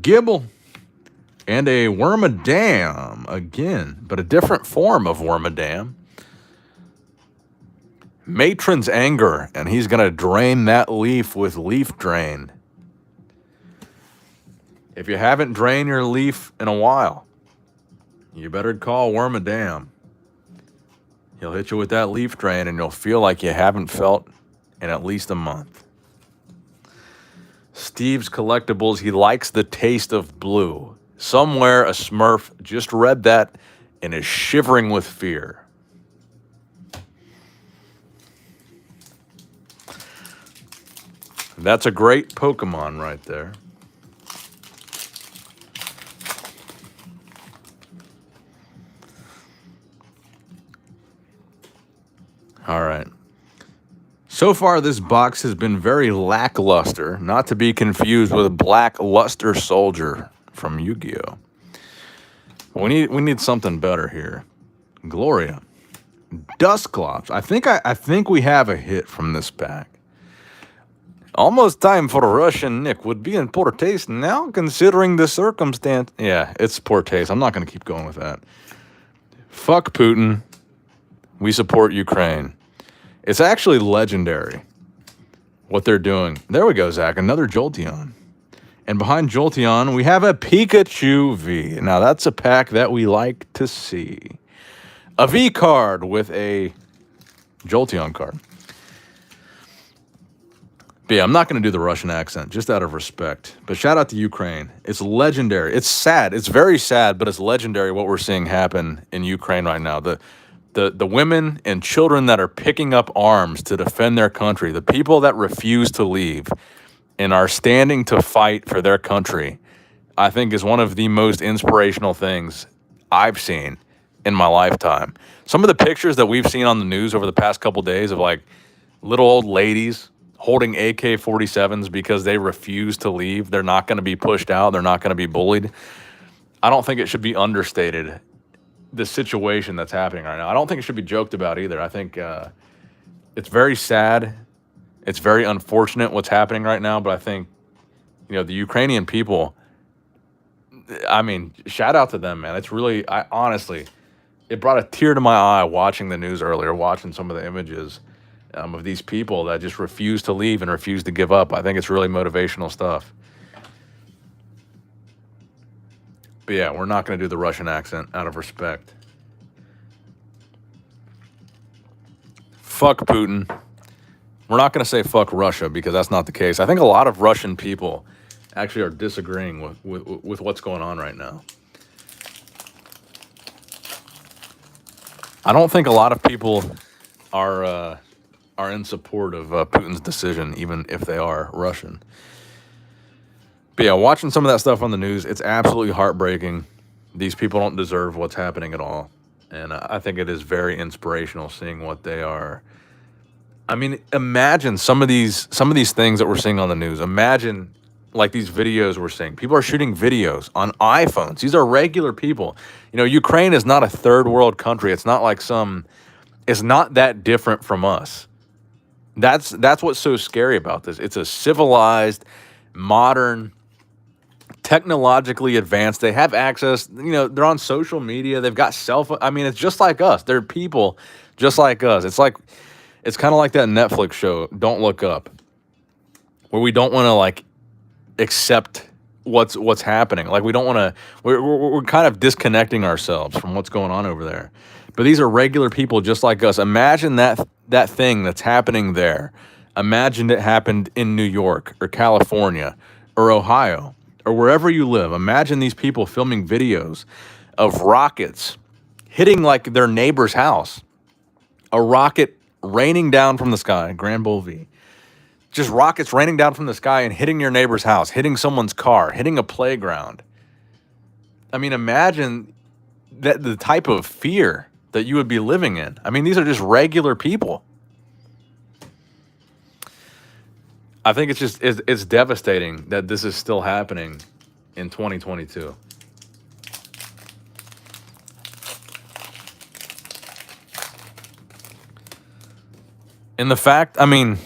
Gibble. And a Wormadam again, but a different form of Wormadam. Matron's Anger, and he's going to drain that leaf with Leaf Drain. If you haven't drained your leaf in a while, you better call Wormadam. He'll hit you with that Leaf Drain, and you'll feel like you haven't felt in at least a month. Steve's Collectibles, he likes the taste of blue. Somewhere a Smurf just read that and is shivering with fear. That's a great Pokemon right there. All right. So far, this box has been very lackluster, not to be confused with Black Luster Soldier from Yu-Gi-Oh! We need something better here. Gloria. Dusclops. I think we have a hit from this pack. Almost time for Russian Nick. Would be in poor taste now, considering the circumstance. Yeah, it's poor taste. I'm not going to keep going with that. Fuck Putin. We support Ukraine. It's actually legendary what they're doing. There we go, Zach. Another Jolteon. And behind Jolteon, we have a Pikachu V. Now, that's a pack that we like to see. A V card with a Jolteon card. But yeah, I'm not going to do the Russian accent, just out of respect. But shout out to Ukraine. It's legendary. It's sad. It's very sad, but it's legendary what we're seeing happen in Ukraine right now. The women and children that are picking up arms to defend their country, the people that refuse to leave and are standing to fight for their country, I think is one of the most inspirational things I've seen in my lifetime. Some of the pictures that we've seen on the news over the past couple days of like little old ladies holding AK-47s because they refuse to leave. They're not going to be pushed out. They're not going to be bullied. I don't think it should be understated, the situation that's happening right now. I don't think it should be joked about either. I think it's very sad. It's very unfortunate what's happening right now, but I think, the Ukrainian people, I mean, shout out to them, man. It's really, honestly, it brought a tear to my eye watching the news earlier, watching some of the images of these people that just refuse to leave and refuse to give up. I think it's really motivational stuff. But yeah, we're not going to do the Russian accent out of respect. Fuck Putin. We're not going to say fuck Russia because that's not the case. I think a lot of Russian people actually are disagreeing with what's going on right now. I don't think a lot of people are in support of Putin's decision, even if they are Russian. But yeah, watching some of that stuff on the news, it's absolutely heartbreaking. These people don't deserve what's happening at all. And I think it is very inspirational seeing what they are. I mean, imagine some of these things that we're seeing on the news. Imagine like these videos we're seeing. People are shooting videos on iPhones. These are regular people. Ukraine is not a third world country. It's not like it's not that different from us. That's what's so scary about this. It's a civilized, modern, technologically advanced. They have access. They're on social media. They've got it's just like us. They're people just like us. It's kind of like that Netflix show, Don't Look Up, where we don't want to like accept what's happening. Like we don't want to. We're kind of disconnecting ourselves from what's going on over there. But these are regular people just like us. Imagine that thing that's happening there. Imagine it happened in New York or California or Ohio or wherever you live. Imagine these people filming videos of rockets hitting like their neighbor's house. A rocket raining down from the sky, Grand Bull V. Just rockets raining down from the sky and hitting your neighbor's house, hitting someone's car, hitting a playground. I mean, imagine the type of fear that you would be living in. I mean, these are just regular people. I think it's devastating that this is still happening in 2022. And the fact, I mean,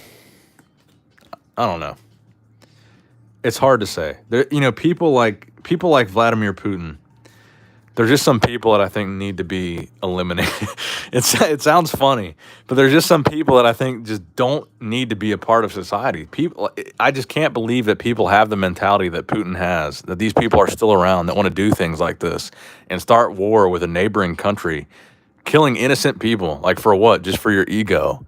I don't know. It's hard to say. There, people like Vladimir Putin. There's just some people that I think need to be eliminated. It sounds funny, but there's just some people that I think just don't need to be a part of society. I just can't believe that people have the mentality that Putin has, that these people are still around that want to do things like this and start war with a neighboring country, killing innocent people. Like for what? Just for your ego.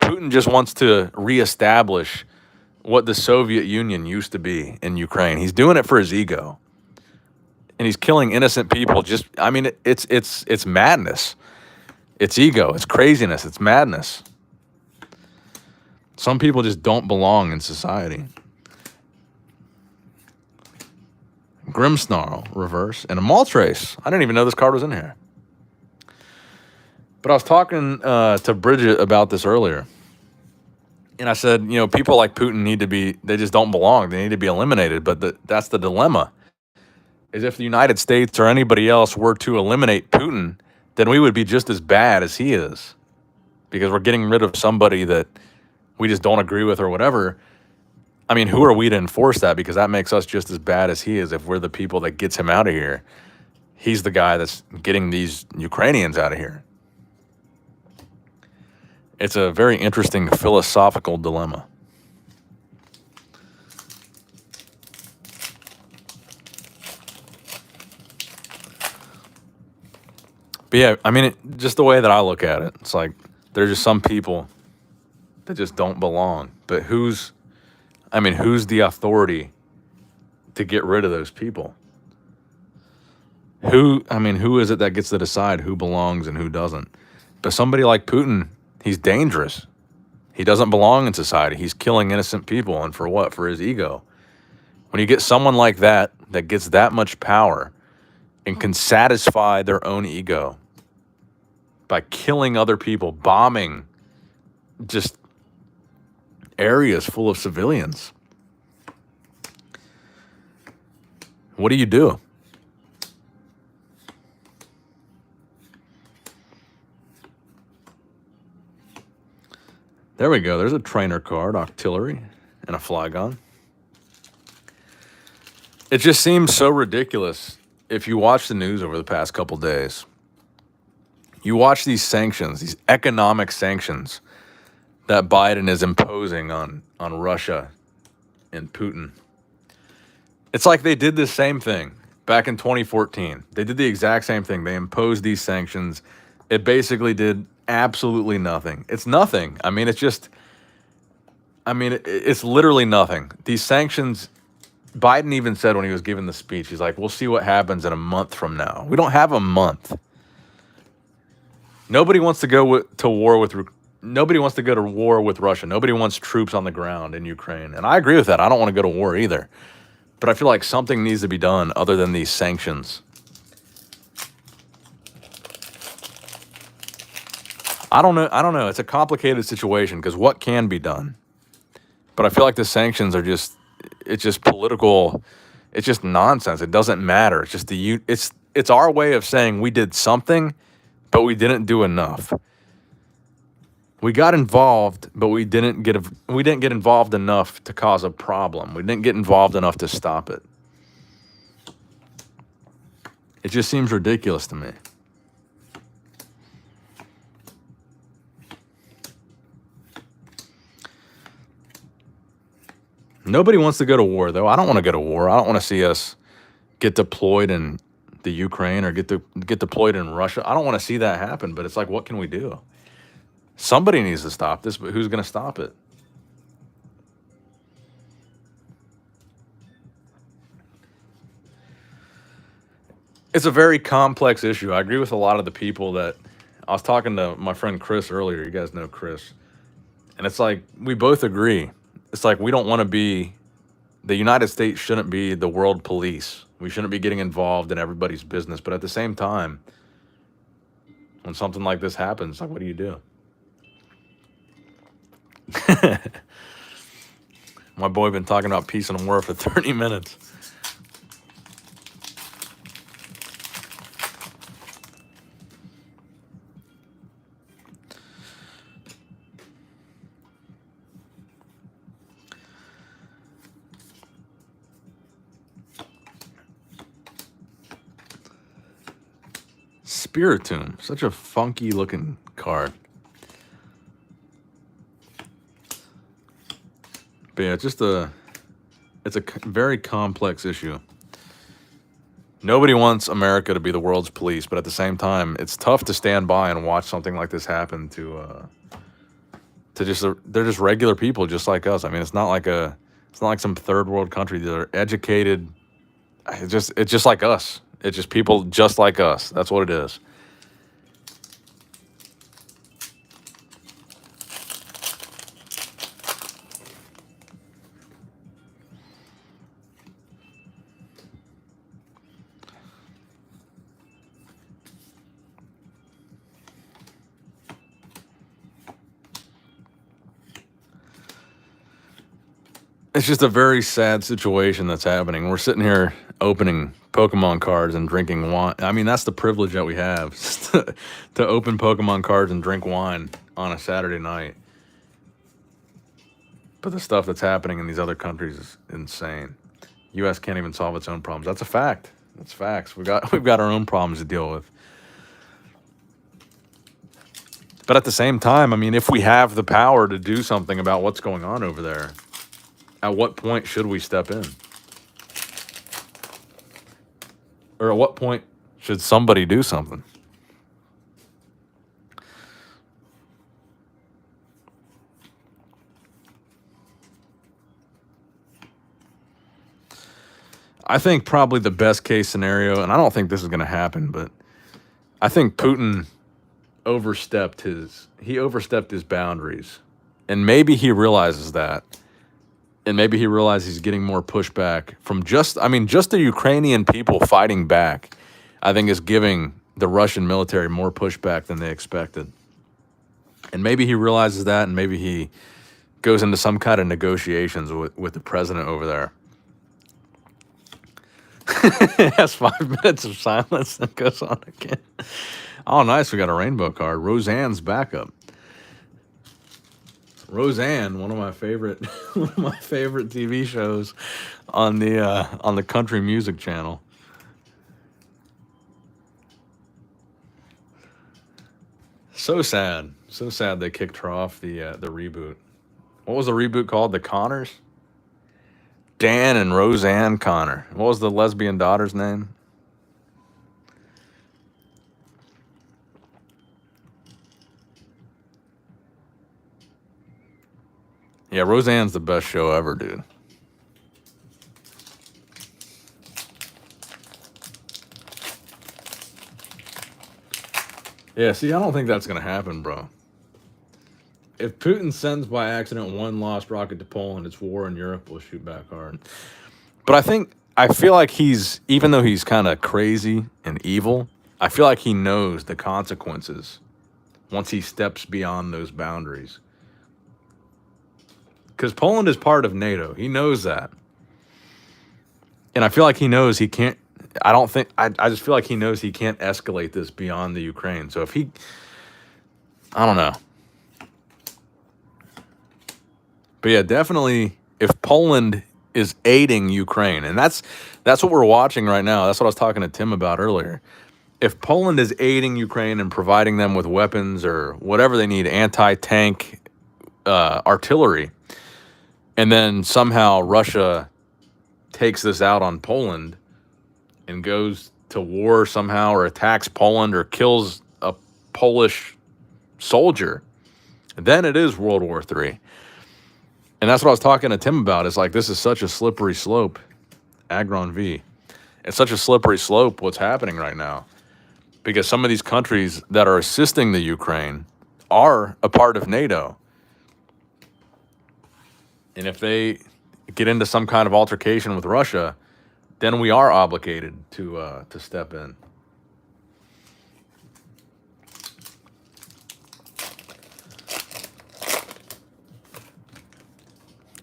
Putin just wants to reestablish what the Soviet Union used to be in Ukraine. He's doing it for his ego. And he's killing innocent people. It's madness. It's ego. It's craziness. It's madness. Some people just don't belong in society. Grimmsnarl, reverse, and a Moltres. I didn't even know this card was in here. But I was talking to Bridget about this earlier. And I said, people like Putin they just don't belong. They need to be eliminated. But that's the dilemma. Is if the United States or anybody else were to eliminate Putin, then we would be just as bad as he is. Because we're getting rid of somebody that we just don't agree with or whatever. I mean, who are we to enforce that? Because that makes us just as bad as he is if we're the people that gets him out of here. He's the guy that's getting these Ukrainians out of here. It's a very interesting philosophical dilemma. But yeah, I mean, just the way that I look at it, it's like there's just some people that just don't belong. But who's the authority to get rid of those people? Who is it that gets to decide who belongs and who doesn't? But somebody like Putin, he's dangerous. He doesn't belong in society. He's killing innocent people. And for what? For his ego. When you get someone like that gets that much power and can satisfy their own ego by killing other people, bombing just areas full of civilians, what do you do? There we go. There's a trainer card, artillery, and a Flygon. It just seems so ridiculous if you watch the news over the past couple days. You watch these sanctions, these economic sanctions that Biden is imposing on Russia and Putin. It's like they did the same thing back in 2014. They did the exact same thing. They imposed these sanctions. It basically did absolutely nothing. It's nothing. I mean, it's literally nothing. These sanctions, Biden even said when he was giving the speech, he's like, we'll see what happens in a month from now. We don't have a month. Nobody wants to go to war with Russia. Nobody wants troops on the ground in Ukraine. And I agree with that. I don't want to go to war either. But I feel like something needs to be done other than these sanctions. I don't know. It's a complicated situation because what can be done? But I feel like the sanctions are just political. It's just nonsense. It doesn't matter. It's just it's our way of saying we did something, but we didn't do enough. We got involved, but we didn't get involved enough to cause a problem. We didn't get involved enough to stop it. It just seems ridiculous to me. Nobody wants to go to war, though. I don't want to go to war. I don't want to see us get deployed in the Ukraine or get deployed in Russia. I don't want to see that happen, but it's like, what can we do? Somebody needs to stop this, but who's going to stop it? It's a very complex issue. I agree with a lot of the people that I was talking to my friend Chris earlier. You guys know Chris. And it's like, we both agree. It's like, we don't want to be, the United States shouldn't be the world police. We shouldn't be getting involved in everybody's business. But at the same time, when something like this happens, like, what do you do? My boy been talking about peace and war for 30 minutes. Spiritomb, such a funky looking card. But yeah, it's a very complex issue. Nobody wants America to be the world's police, but at the same time, it's tough to stand by and watch something like this happen to they're just regular people just like us. I mean, it's not like some third world country. They're educated. It's just like us. It's just people just like us. That's what it is. It's just a very sad situation that's happening. We're sitting here opening Pokemon cards and drinking wine. I mean, that's the privilege that we have, to open Pokemon cards and drink wine on a Saturday night. But the stuff that's happening in these other countries is insane. U.S. can't even solve its own problems. That's a fact. That's facts. We've got our own problems to deal with. But at the same time, I mean, if we have the power to do something about what's going on over there, at what point should we step in? Or at what point should somebody do something? I think probably the best case scenario, and I don't think this is going to happen, but I think Putin overstepped his boundaries, and maybe he realizes that, and maybe he realizes he's getting more pushback from just the Ukrainian people fighting back. I think is giving the Russian military more pushback than they expected, and maybe he realizes that, and maybe he goes into some kind of negotiations with the president over there. Has 5 minutes of silence and goes on again. Oh, nice. We got a rainbow card. Roseanne's backup. Roseanne, one of my favorite TV shows on the country music channel. So sad. So sad they kicked her off the reboot. What was the reboot called? The Connors? Dan and Roseanne Connor. What was the lesbian daughter's name? Yeah, Roseanne's the best show ever, dude. Yeah, see, I don't think that's going to happen, bro. If Putin sends by accident one lost rocket to Poland, it's war in Europe. We'll shoot back hard. But I feel like even though he's kind of crazy and evil, I feel like he knows the consequences once he steps beyond those boundaries. Because Poland is part of NATO. He knows that. And I feel like he knows he can't, I just feel like he knows he can't escalate this beyond the Ukraine. So if I don't know. But yeah, definitely if Poland is aiding Ukraine, and that's what we're watching right now. That's what I was talking to Tim about earlier. If Poland is aiding Ukraine and providing them with weapons or whatever they need, anti-tank artillery, and then somehow Russia takes this out on Poland and goes to war somehow or attacks Poland or kills a Polish soldier, then it is World War III. And that's what I was talking to Tim about. It's like, this is such a slippery slope. Agron V. It's such a slippery slope what's happening right now. Because some of these countries that are assisting the Ukraine are a part of NATO. And if they get into some kind of altercation with Russia, then we are obligated to step in.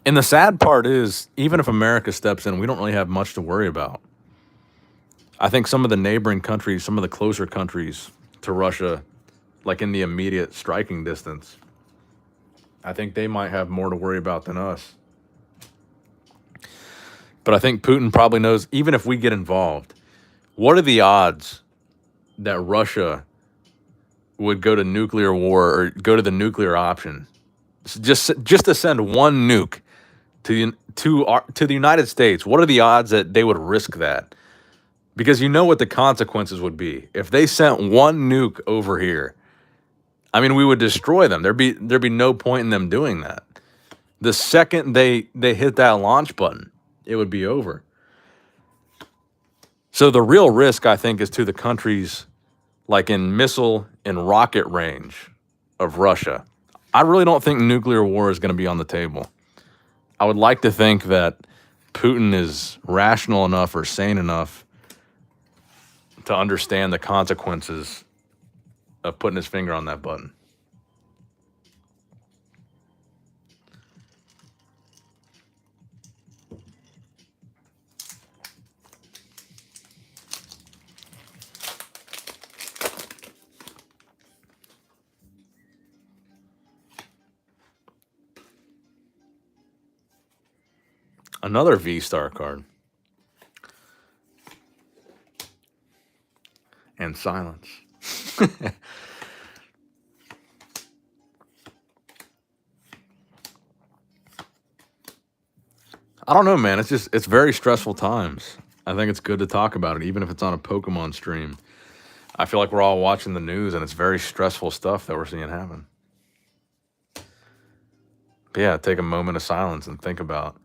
And the sad part is, even if America steps in, we don't really have much to worry about. I think some of the neighboring countries, some of the closer countries to Russia, like in the immediate striking distance, I think they might have more to worry about than us. But I think Putin probably knows, even if we get involved, what are the odds that Russia would go to nuclear war or go to the nuclear option? Just to send one nuke to the United States, what are the odds that they would risk that? Because you know what the consequences would be. If they sent one nuke over here, I mean, we would destroy them. There'd be no point in them doing that. The second they hit that launch button, it would be over. So the real risk, I think, is to the countries like in missile and rocket range of Russia. I really don't think nuclear war is going to be on the table. I would like to think that Putin is rational enough or sane enough to understand the consequences of putting his finger on that button. Another V-Star card. And silence. I don't know, man. It's very stressful times. I think it's good to talk about it, even if it's on a Pokemon stream. I feel like we're all watching the news, and it's very stressful stuff that we're seeing happen. But yeah, take a moment of silence and think about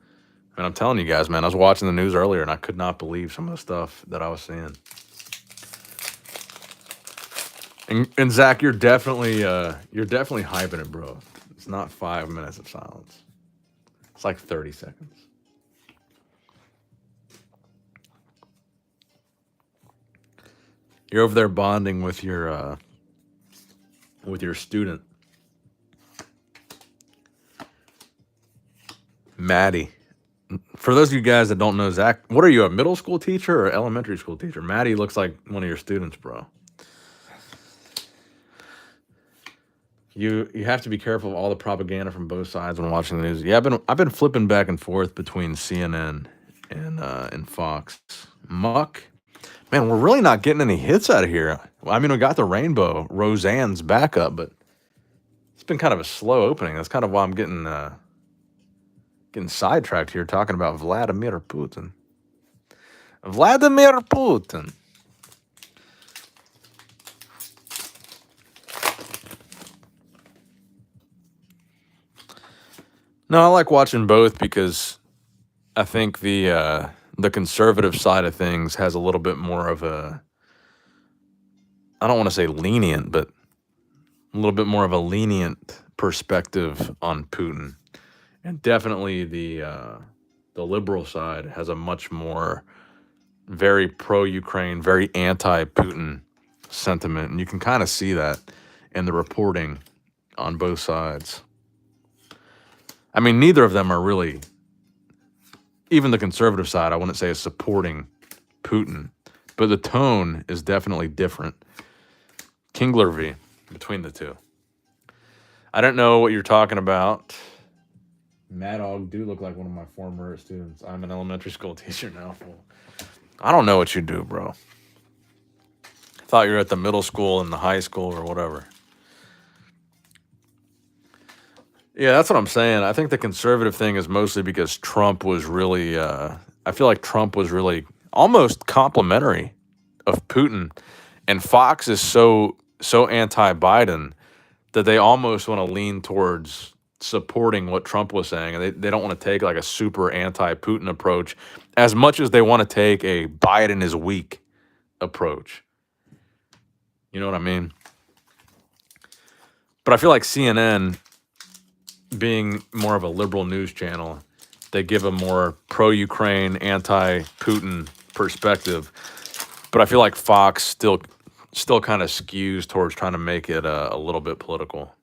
And I'm telling you guys, man, I was watching the news earlier and I could not believe some of the stuff that I was seeing. And Zach, you're definitely hyping it, bro. It's not 5 minutes of silence. It's like 30 seconds. You're over there bonding with your student, Maddie. For those of you guys that don't know, Zach, what are you, a middle school teacher or elementary school teacher? Maddie looks like one of your students, bro. You have to be careful of all the propaganda from both sides when watching the news. Yeah, I've been flipping back and forth between CNN and Fox. Muck, man, we're really not getting any hits out of here. I mean, we got the rainbow, Roseanne's backup, but it's been kind of a slow opening. That's kind of why I'm getting sidetracked here talking about Vladimir Putin. Vladimir Putin. No, I like watching both because I think the conservative side of things has a little bit more of a, I don't want to say lenient, but a little bit more of a lenient perspective on Putin. And definitely the liberal side has a much more very pro-Ukraine, very anti-Putin sentiment. And you can kind of see that in the reporting on both sides. I mean, neither of them are really, even the conservative side, I wouldn't say is supporting Putin, but the tone is definitely different. Kingler between the two. I don't know what you're talking about. Mad Dog do look like one of my former students. I'm an elementary school teacher now. I don't know what you do, bro. I thought you were at the middle school and the high school or whatever. Yeah, that's what I'm saying. I think the conservative thing is mostly because Trump was really, I feel like Trump was really almost complimentary of Putin. And Fox is so anti-Biden that they almost want to lean towards supporting what Trump was saying. And they don't want to take like a super anti-Putin approach as much as they want to take a Biden is weak approach. You know what I mean? But I feel like CNN, being more of a liberal news channel, they give a more pro-Ukraine, anti-Putin perspective. But I feel like Fox still kind of skews towards trying to make it a little bit political.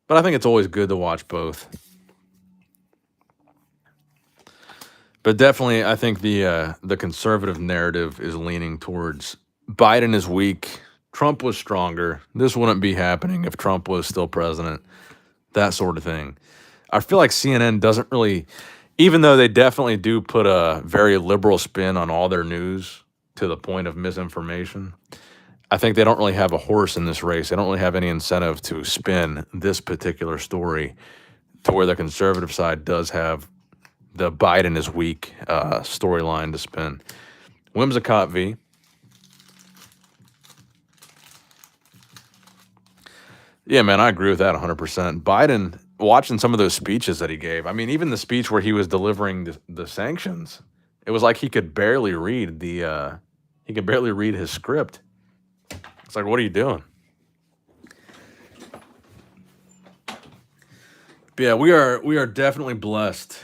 But I think it's always good to watch both. But definitely, I think the conservative narrative is leaning towards Biden is weak, Trump was stronger. This wouldn't be happening if Trump was still president. That sort of thing. I feel like CNN doesn't really, even though they definitely do put a very liberal spin on all their news to the point of misinformation, I think they don't really have a horse in this race. They don't really have any incentive to spin this particular story to where the conservative side does have the Biden is weak storyline to spin. Whimsicott V. Yeah, man, I agree with that 100%. Biden, watching some of those speeches that he gave, I mean, even the speech where he was delivering the sanctions, it was like he could barely read his script. It's like, what are you doing? But yeah, we are definitely blessed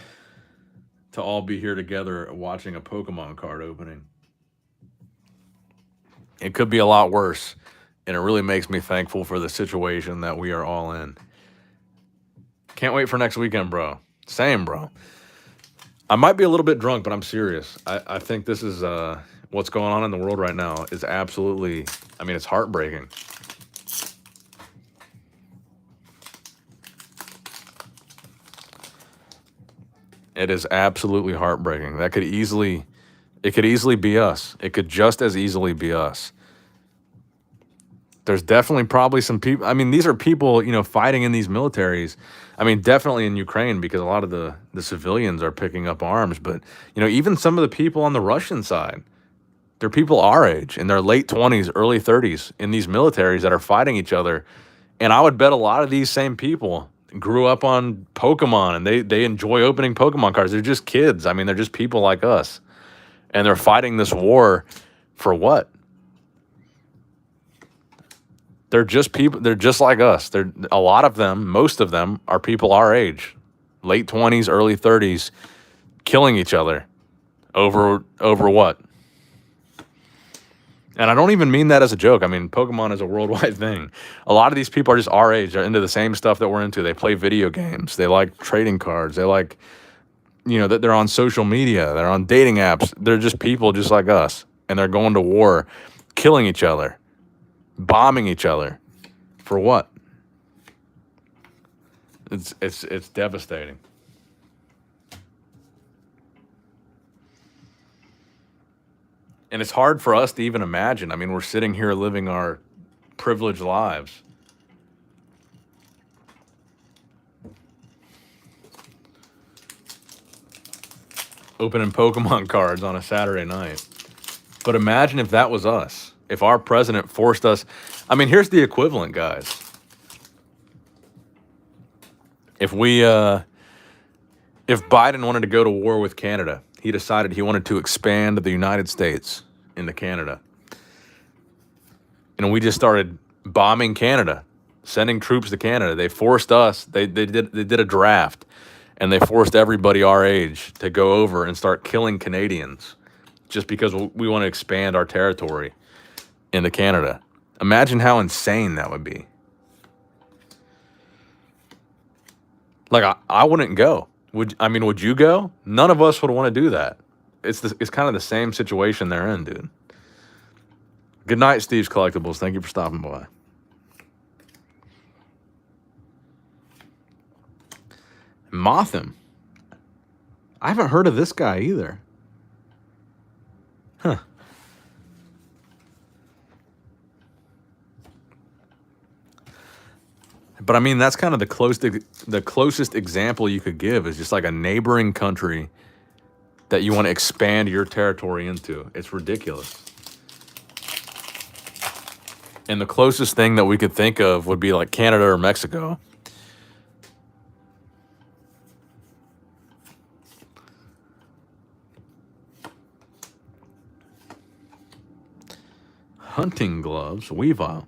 to all be here together watching a Pokemon card opening. It could be a lot worse, and it really makes me thankful for the situation that we are all in. Can't wait for next weekend, bro. Same, bro. I might be a little bit drunk, but I'm serious. I think this is what's going on in the world right now is absolutely, I mean, it's heartbreaking. It is absolutely heartbreaking. It could easily be us. It could just as easily be us. There's definitely probably some people. I mean, these are people, fighting in these militaries. I mean, definitely in Ukraine because a lot of the civilians are picking up arms. But, even some of the people on the Russian side, they're people our age in their late 20s, early 30s in these militaries that are fighting each other. And I would bet a lot of these same people grew up on Pokemon, and they enjoy opening Pokemon cards. They're just kids. I mean, they're just people like us. And they're fighting this war for what? They're just people. They're just like us. A lot of them, most of them, are people our age, late 20s, early 30s, killing each other over what? And I don't even mean that as a joke. I mean, Pokemon is a worldwide thing. A lot of these people are just our age. They're into the same stuff that we're into. They play video games. They like trading cards. They like, that they're on social media. They're on dating apps. They're just people just like us. And they're going to war, killing each other, bombing each other. For what? It's devastating. And it's hard for us to even imagine. I mean, we're sitting here living our privileged lives. Opening Pokemon cards on a Saturday night. But imagine if that was us. If our president forced us. I mean, here's the equivalent, guys. If Biden wanted to go to war with Canada, he decided he wanted to expand the United States into Canada. And we just started bombing Canada, sending troops to Canada. They forced us. They did a draft, and they forced everybody our age to go over and start killing Canadians just because we want to expand our territory into Canada. Imagine how insane that would be. Like, I wouldn't go. Would you go? None of us would want to do that. It's kind of the same situation they're in, dude. Good night, Steve's Collectibles. Thank you for stopping by. Motham. I haven't heard of this guy either. Huh. But I mean, that's kind of the closest example you could give is just like a neighboring country that you want to expand your territory into. It's ridiculous. And the closest thing that we could think of would be like Canada or Mexico. Hunting gloves, Weavile.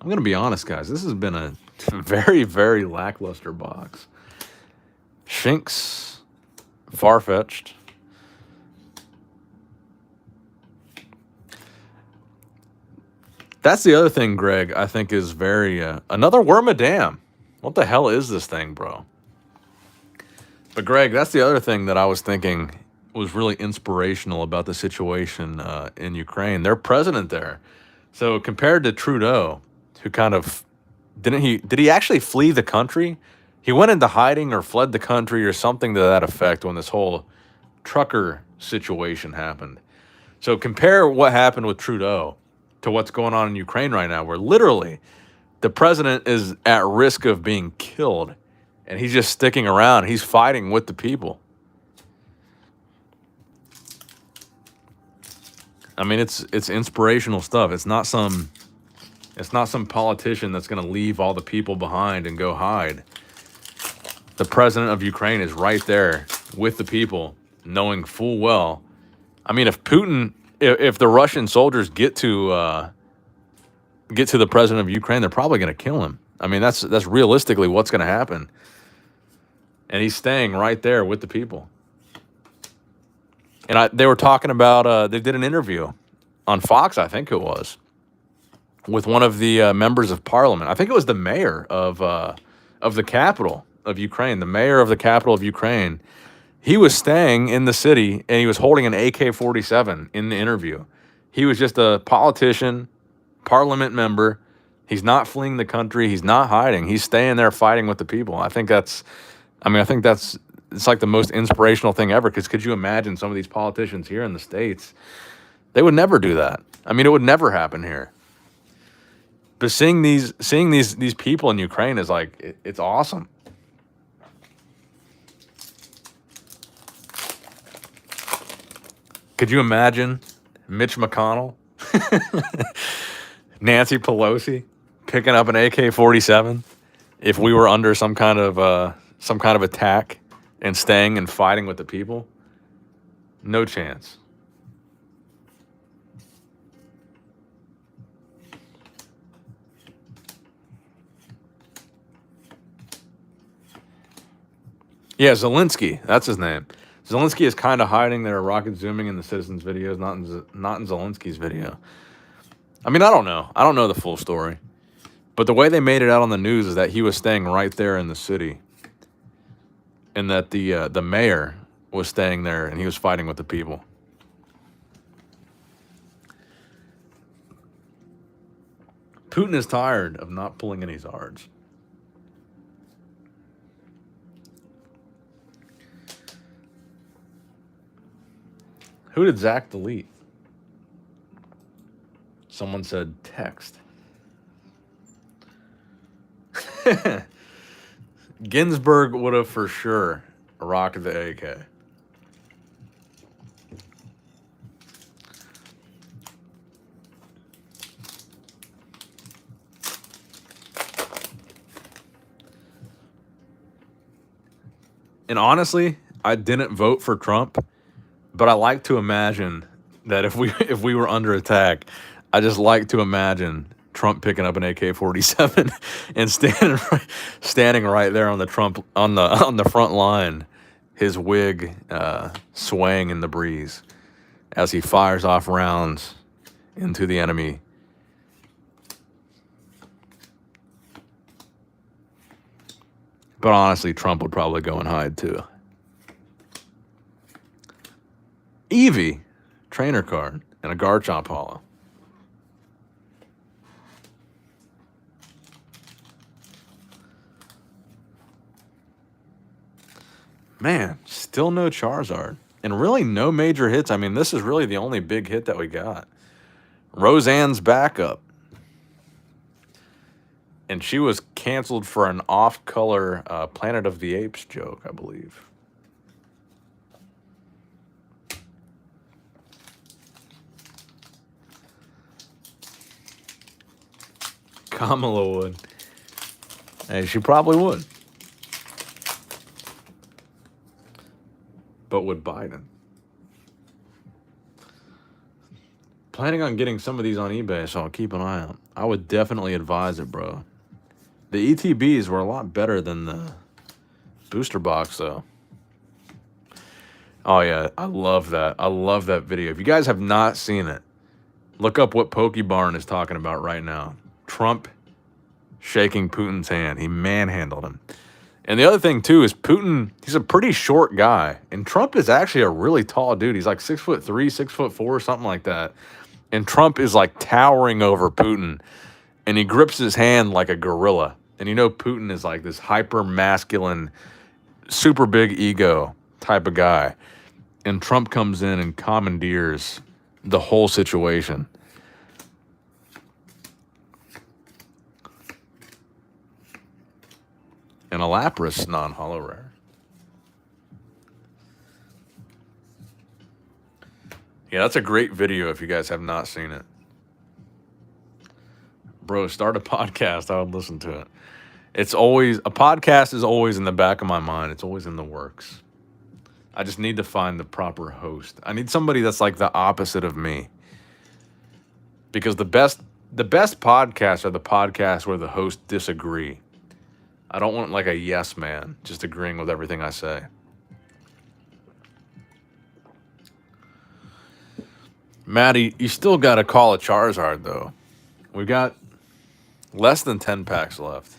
I'm going to be honest, guys. This has been a very, very lackluster box. Shinx, Farfetch'd. That's the other thing, Greg, I think is very... another Wormadam. What the hell is this thing, bro? But, Greg, that's the other thing that I was thinking was really inspirational about the situation in Ukraine. Their president there. So, compared to Trudeau, who kind of... Did he actually flee the country? He went into hiding or fled the country or something to that effect when this whole trucker situation happened. So, compare what happened with Trudeau to what's going on in Ukraine right now, where literally the president is at risk of being killed, and he's just sticking around. He's fighting with the people. I mean, it's inspirational stuff. It's not some politician that's going to leave all the people behind and go hide. The president of Ukraine is right there with the people, knowing full well. I mean, if the Russian soldiers get to the president of Ukraine, they're probably going to kill him. I mean, that's realistically what's going to happen. And he's staying right there with the people. And they were talking about, they did an interview on Fox, I think it was, with one of the members of parliament. I think it was the mayor of the capital of Ukraine, the mayor of the capital of Ukraine. He was staying in the city, and he was holding an AK-47 in the interview. He was just a politician, parliament member. He's not fleeing the country. He's not hiding. He's staying there fighting with the people. I think it's like the most inspirational thing ever, because could you imagine some of these politicians here in the States? They would never do that. I mean, it would never happen here. But seeing these people in Ukraine is like, it's awesome. Could you imagine Mitch McConnell, Nancy Pelosi picking up an AK-47 if we were under some kind of attack and staying and fighting with the people, no chance. Yeah, Zelensky. That's his name. Zelensky is kind of hiding there, rocket zooming in the citizens' videos, not in Zelensky's video. I mean, I don't know. I don't know the full story. But the way they made it out on the news is that he was staying right there in the city. And that the mayor was staying there and he was fighting with the people. Putin is tired of not pulling any Zards. Who did Zach delete? Someone said text. Ginsburg would have for sure rocked the AK. And honestly, I didn't vote for Trump, but I like to imagine that if we were under attack, I just like to imagine Trump picking up an AK-47 and standing right there on the front line, his wig swaying in the breeze as he fires off rounds into the enemy. But honestly, Trump would probably go and hide too. Eevee, trainer card, and a Garchomp Hollow. Man, still no Charizard. And really no major hits. I mean, this is really the only big hit that we got. Roseanne's backup. And she was canceled for an off-color Planet of the Apes joke, I believe. Kamala would. Hey, she probably would. But would Biden? Planning on getting some of these on eBay, so I'll keep an eye out. I would definitely advise it, bro. The ETBs were a lot better than the booster box, though. Oh, yeah. I love that. I love that video. If you guys have not seen it, look up what Pokebarn is talking about right now. Trump shaking Putin's hand. He manhandled him. And the other thing, too, is Putin, he's a pretty short guy. And Trump is actually a really tall dude. He's like 6'3", 6'4", something like that. And Trump is like towering over Putin. And he grips his hand like a gorilla. And you know Putin is like this hyper-masculine, super big ego type of guy. And Trump comes in and commandeers the whole situation. And a Lapras non-holo rare. Yeah, that's a great video if you guys have not seen it. Bro, start a podcast. I would listen to it. It's always, a podcast is always in the back of my mind. It's always in the works. I just need to find the proper host. I need somebody that's like the opposite of me. Because the best podcasts are the podcasts where the hosts disagree. I don't want like a yes man just agreeing with everything I say. Maddie, you still got to call a Charizard, though. We've got less than 10 packs left.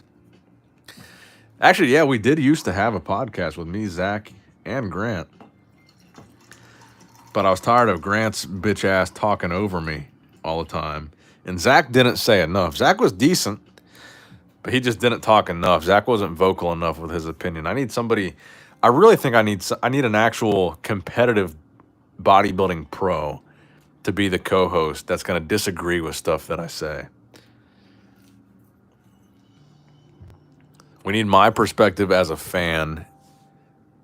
Actually, yeah, we did used to have a podcast with me, Zach, and Grant. But I was tired of Grant's bitch ass talking over me all the time. And Zach didn't say enough. Zach was decent, but he just didn't talk enough. Zach wasn't vocal enough with his opinion. I need somebody, I really think I need an actual competitive bodybuilding pro to be the co-host that's going to disagree with stuff that I say. We need my perspective as a fan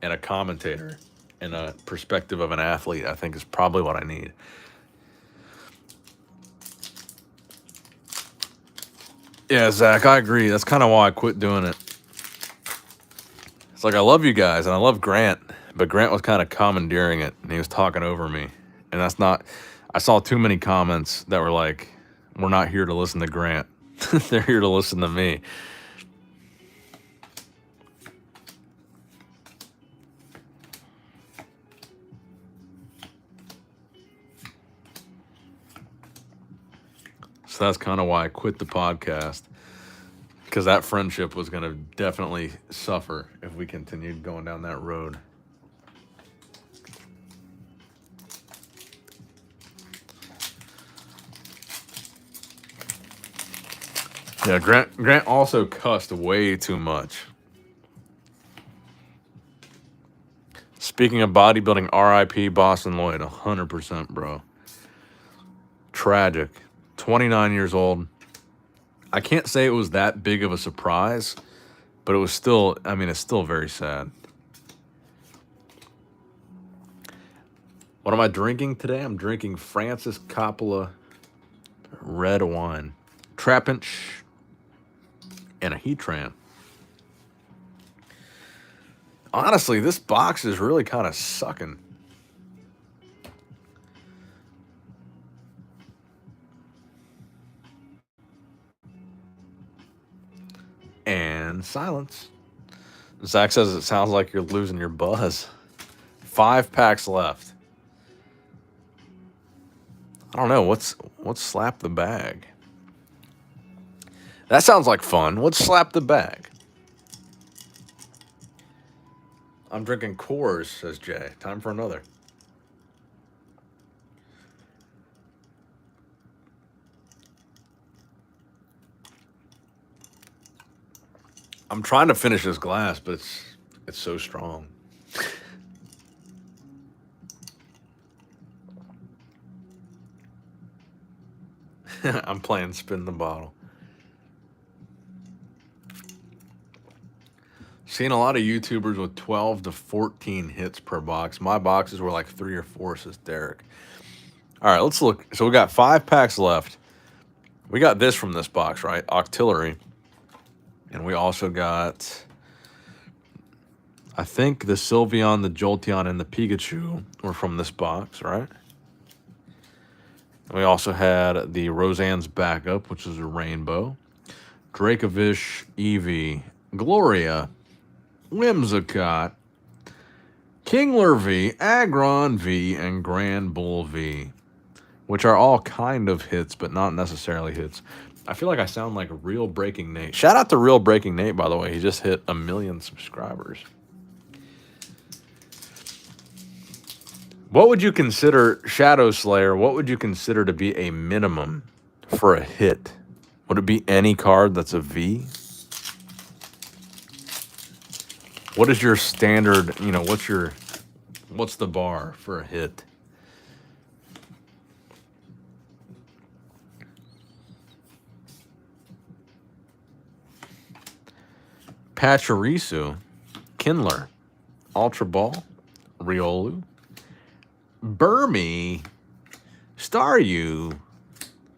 and a commentator and a perspective of an athlete, I think is probably what I need. Yeah, Zach, I agree. That's kind of why I quit doing it. It's like, I love you guys, and I love Grant, but Grant was kind of commandeering it, and he was talking over me. And that's not, I saw too many comments that were like, we're not here to listen to Grant. They're here to listen to me. So that's kind of why I quit the podcast, because that friendship was going to definitely suffer if we continued going down that road. Yeah, Grant also cussed way too much. Speaking of bodybuilding, RIP Boston Lloyd, 100%, bro. Tragic. 29 years old. I can't say it was that big of a surprise, but it was still, I mean, it's still very sad. What am I drinking today? I'm drinking Francis Coppola red wine. Trapinch and a Heatran. Honestly, this box is really kind of sucking. And silence. Zach says it sounds like you're losing your buzz. 5 packs left. I don't know. What's slap the bag? That sounds like fun. What's slap the bag? I'm drinking Coors, says Jay. Time for another. I'm trying to finish this glass, but it's so strong. I'm playing spin the bottle. Seen a lot of YouTubers with 12 to 14 hits per box. My boxes were like 3 or 4, says Derek. All right, let's look. So we got 5 packs left. We got this from this box, right? Octillery. And we also got, I think, the Sylveon, the Jolteon, and the Pikachu were from this box, right? And we also had the Roseanne's backup, which is a rainbow. Dracovish, Eevee, Gloria, Whimsicott, Kingler V, Aggron V, and Grand Bull V, which are all kind of hits, but not necessarily hits. I feel like I sound like Real Breaking Nate. Shout out to Real Breaking Nate, by the way. He just hit 1 million subscribers. What would you consider, Shadow Slayer, what would you consider to be a minimum for a hit? Would it be any card that's a V? What is your standard, what's the bar for a hit? Pachirisu, Kindler, Ultra Ball, Riolu, Burmy, Staryu,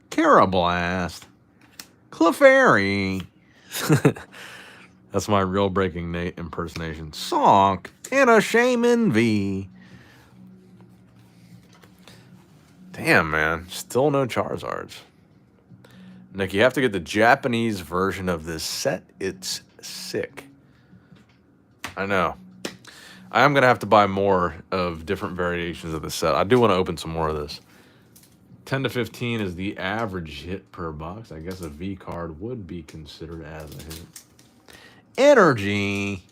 Carablast, Clefairy. That's my Real Breaking Nate impersonation. Sonk, and a Shaman V. Damn, man. Still no Charizards. Nick, you have to get the Japanese version of this set. It's sick. I know. I am going to have to buy more of different variations of the set. I do want to open some more of this. 10 to 15 is the average hit per box. I guess a V card would be considered as a hit. Energy.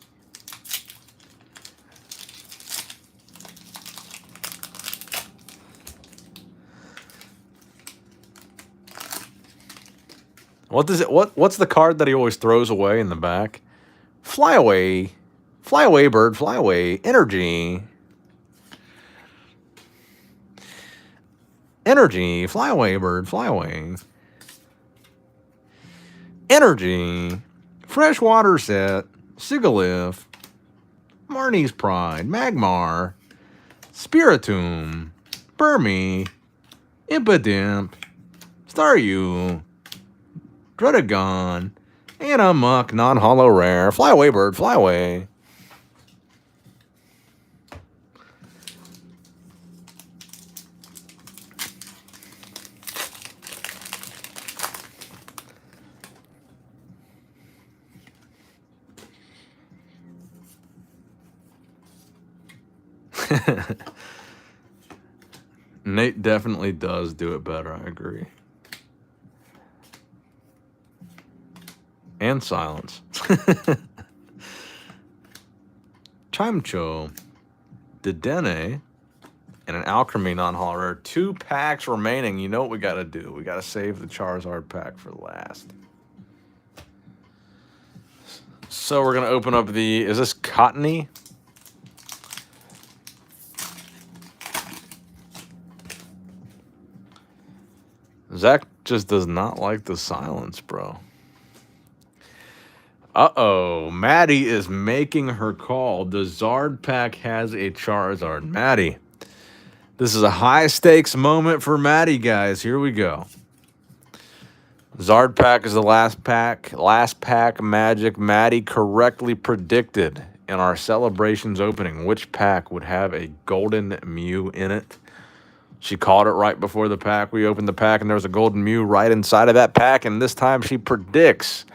What's the card that he always throws away in the back? Fly away. Fly away, bird, fly away. Energy. Energy. Fly away, bird, fly away. Energy. Freshwater set. Sigalith. Marnie's Pride. Magmar. Spiritomb. Burmy. Impidimp. Staryu. Druddigon. And a Muck, non-hollow rare. Fly away, bird, fly away. Nate definitely does do it better, I agree. And silence. Chimcho, Dedenne, and an Alchemy non-holo rare. 2 packs remaining. You know what we got to do? We got to save the Charizard pack for last. So we're going to open up the... Is this Cottony? Zach just does not like the silence, bro. Uh-oh. Maddie is making her call. The Zard pack has a Charizard. Maddie. This is a high-stakes moment for Maddie, guys. Here we go. Zard pack is the last pack. Last pack magic. Maddie correctly predicted in our celebrations opening which pack would have a golden Mew in it. She called it right before the pack. We opened the pack, and there was a golden Mew right inside of that pack. And this time she predicts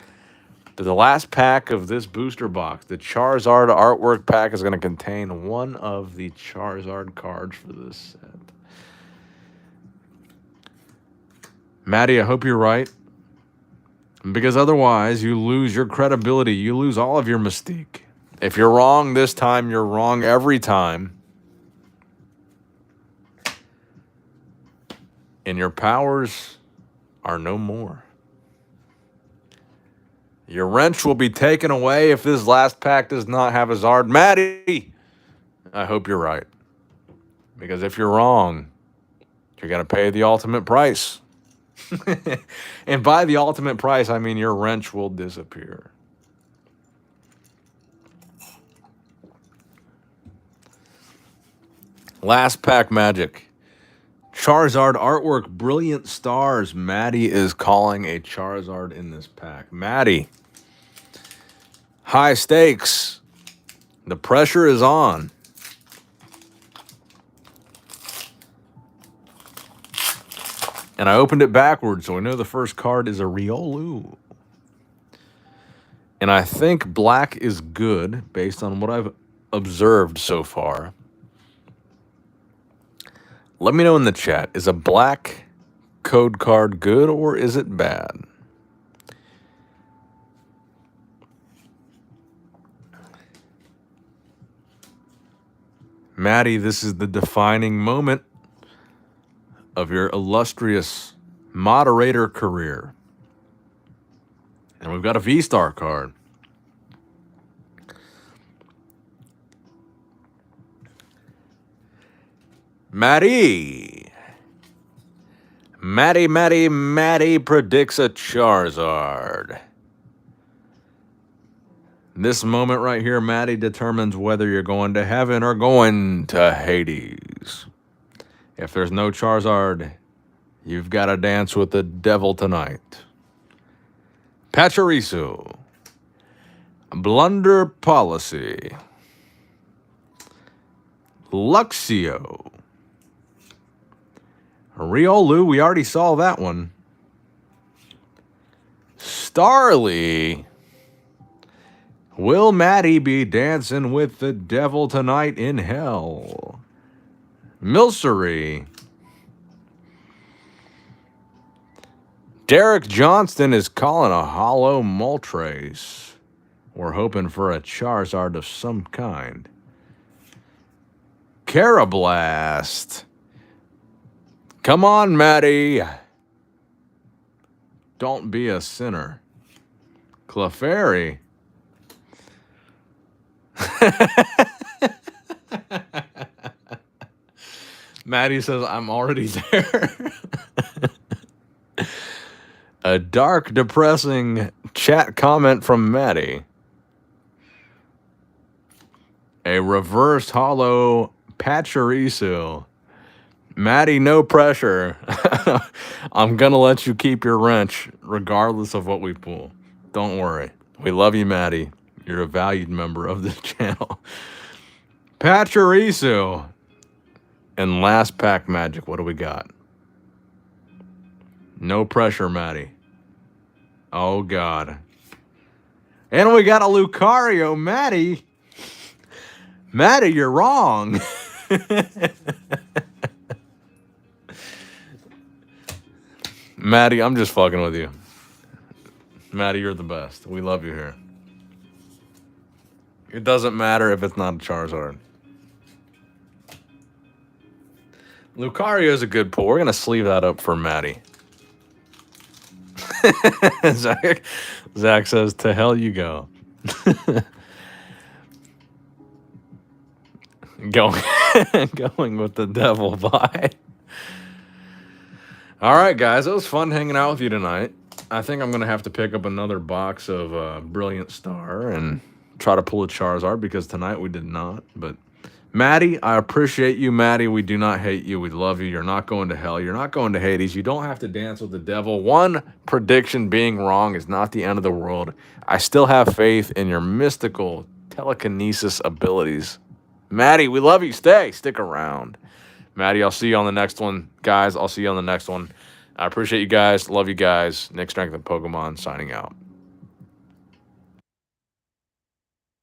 that the last pack of this booster box, the Charizard artwork pack, is going to contain one of the Charizard cards for this set. Maddie, I hope you're right. Because otherwise, you lose your credibility. You lose all of your mystique. If you're wrong this time, you're wrong every time. And your powers are no more. Your wrench will be taken away if this last pack does not have a Zard. Maddie, I hope you're right. Because if you're wrong, you're going to pay the ultimate price. And by the ultimate price, I mean your wrench will disappear. Last pack magic. Charizard artwork, Brilliant Stars. Maddie is calling a Charizard in this pack. Maddie, high stakes. The pressure is on. And I opened it backwards, so I know the first card is a Riolu. And I think black is good based on what I've observed so far. Let me know in the chat, is a black code card good or is it bad? Maddie, this is the defining moment of your illustrious moderator career. And we've got a V-Star card. Maddie predicts a Charizard. This moment right here, Maddie determines whether you're going to heaven or going to Hades. If there's no Charizard, you've got to dance with the devil tonight. Pachirisu. Blunder Policy. Luxio. Riolu, we already saw that one. Starly. Will Maddie be dancing with the devil tonight in hell? Milcery. Derek Johnston is calling a hollow Moltres. We're hoping for a Charizard of some kind. Carablast. Come on, Maddie. Don't be a sinner. Clefairy. Maddie says, I'm already there. A dark, depressing chat comment from Maddie. A reverse hollow Pachirisu. Maddie, no pressure. I'm going to let you keep your wrench regardless of what we pull. Don't worry. We love you, Maddie. You're a valued member of the channel. Pachirisu. And last pack magic, what do we got? No pressure, Maddie. Oh, God. And we got a Lucario, Maddie. Maddie, you're wrong. Maddie, I'm just fucking with you. Maddie, you're the best. We love you here. It doesn't matter if it's not a Charizard. Lucario is a good pull. We're going to sleeve that up for Maddie. Zach says, to hell you go. Going with the devil. Bye. All right, guys. It was fun hanging out with you tonight. I think I'm going to have to pick up another box of Brilliant Star and try to pull a Charizard because tonight we did not. But Maddie, I appreciate you, Maddie. We do not hate you. We love you. You're not going to hell. You're not going to Hades. You don't have to dance with the devil. One prediction being wrong is not the end of the world. I still have faith in your mystical telekinesis abilities. Maddie, we love you. Stick around. Maddie, I'll see you on the next one. Guys, I'll see you on the next one. I appreciate you guys. Love you guys. Nick Strength and Pokemon signing out.